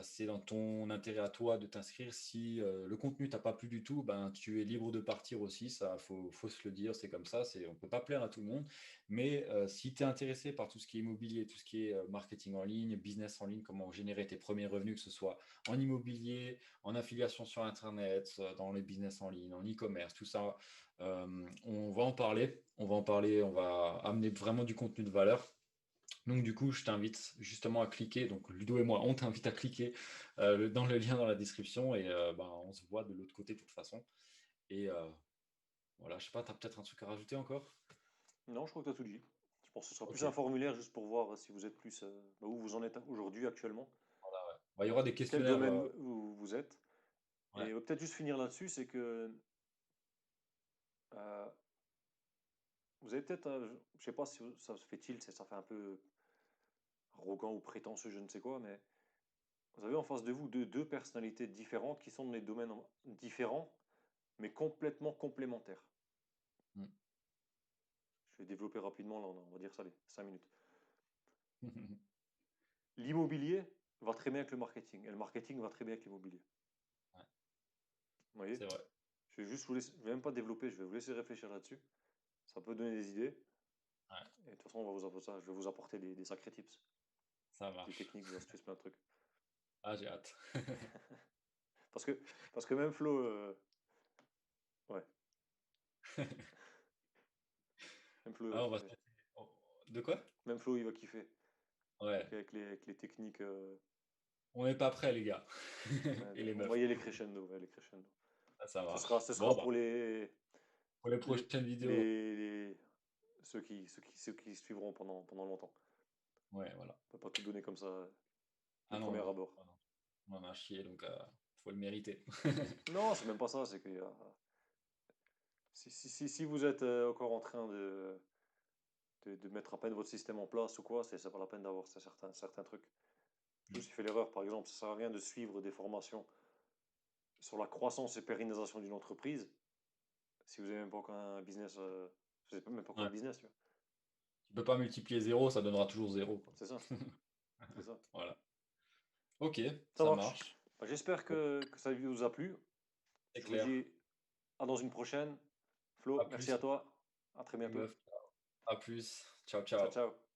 C'est dans ton intérêt à toi de t'inscrire. Si le contenu t'a pas plu du tout, ben, tu es libre de partir aussi. Ça, faut se le dire, c'est comme ça. On ne peut pas plaire à tout le monde. Mais si tu es intéressé par tout ce qui est immobilier, tout ce qui est marketing en ligne, business en ligne, comment générer tes premiers revenus, que ce soit en immobilier, en affiliation sur Internet, dans les business en ligne, en e-commerce, tout ça, on va en parler. On va en parler. On va amener vraiment du contenu de valeur. Donc du coup, je t'invite justement à cliquer. Donc Ludo et moi, on t'invite à cliquer dans le lien dans la description et bah, on se voit de l'autre côté de toute façon. Et voilà, je sais pas, tu as peut-être un truc à rajouter encore? Non, je crois que tu as tout dit. Je pense que ce sera Ok. plus un formulaire juste pour voir si vous êtes plus où vous en êtes aujourd'hui actuellement, Voilà, ouais. Bah, il y aura des quel questionnaires. domaine vous êtes. Ouais. Et peut-être juste finir là-dessus, c'est que euh, vous avez peut-être, je sais pas si ça se fait-il, ça fait un peu arrogant ou prétentieux, je ne sais quoi, mais vous avez en face de vous deux personnalités différentes qui sont dans des domaines différents, mais complètement complémentaires. Mm. Je vais développer rapidement, là, on va dire ça, les 5 minutes. L'immobilier va très bien avec le marketing, et le marketing va très bien avec l'immobilier. Ouais, Vous voyez? c'est vrai. Je vais juste vous laisser, je vais même pas développer, je vais vous laisser réfléchir là-dessus. Ça peut donner des idées. Ouais, Et de toute façon, on va vous apporter ça. Je vais vous apporter des sacrés tips, ça des marche. techniques, des astuces, plein de trucs. Ah, j'ai hâte. Parce que, parce que même Flo, ouais, même Flo il va Ah, on va se kiffer. De quoi? Même Flo, il va kiffer Ouais, avec les techniques. on n'est pas prêts les gars. Ouais, Et les on meufs. va y aller crescendo, ouais, les crescendo. Ah, ça marche. Ce Bon, sera bah, pour pour les les, prochaines vidéos. ceux qui suivront pendant longtemps. Ouais, voilà. On peut pas tout donner comme ça de Ah non, premier non. abord. Ah, non. On en a chié, donc faut le mériter. Non, c'est même pas ça, c'est que si vous êtes encore en train de mettre à peine votre système en place ou quoi, c'est pas la peine d'avoir certains trucs. Je me suis fait l'erreur, par exemple, ça sert à rien de suivre des formations sur la croissance et pérennisation d'une entreprise si vous n'avez même pas encore un business, vous n'avez même pas encore un Ouais. business, tu vois. Tu peux pas multiplier zéro, ça donnera toujours zéro, quoi. C'est ça, c'est ça. Voilà. Ok, Ça ça marche. marche. Bah, j'espère Bon, que cette vidéo vous a plu. c'est Je vous clair. dis à dans une prochaine. À Flo, merci plus, à toi. À très les bientôt. meufs. À plus. Ciao, Ciao, ciao. ciao.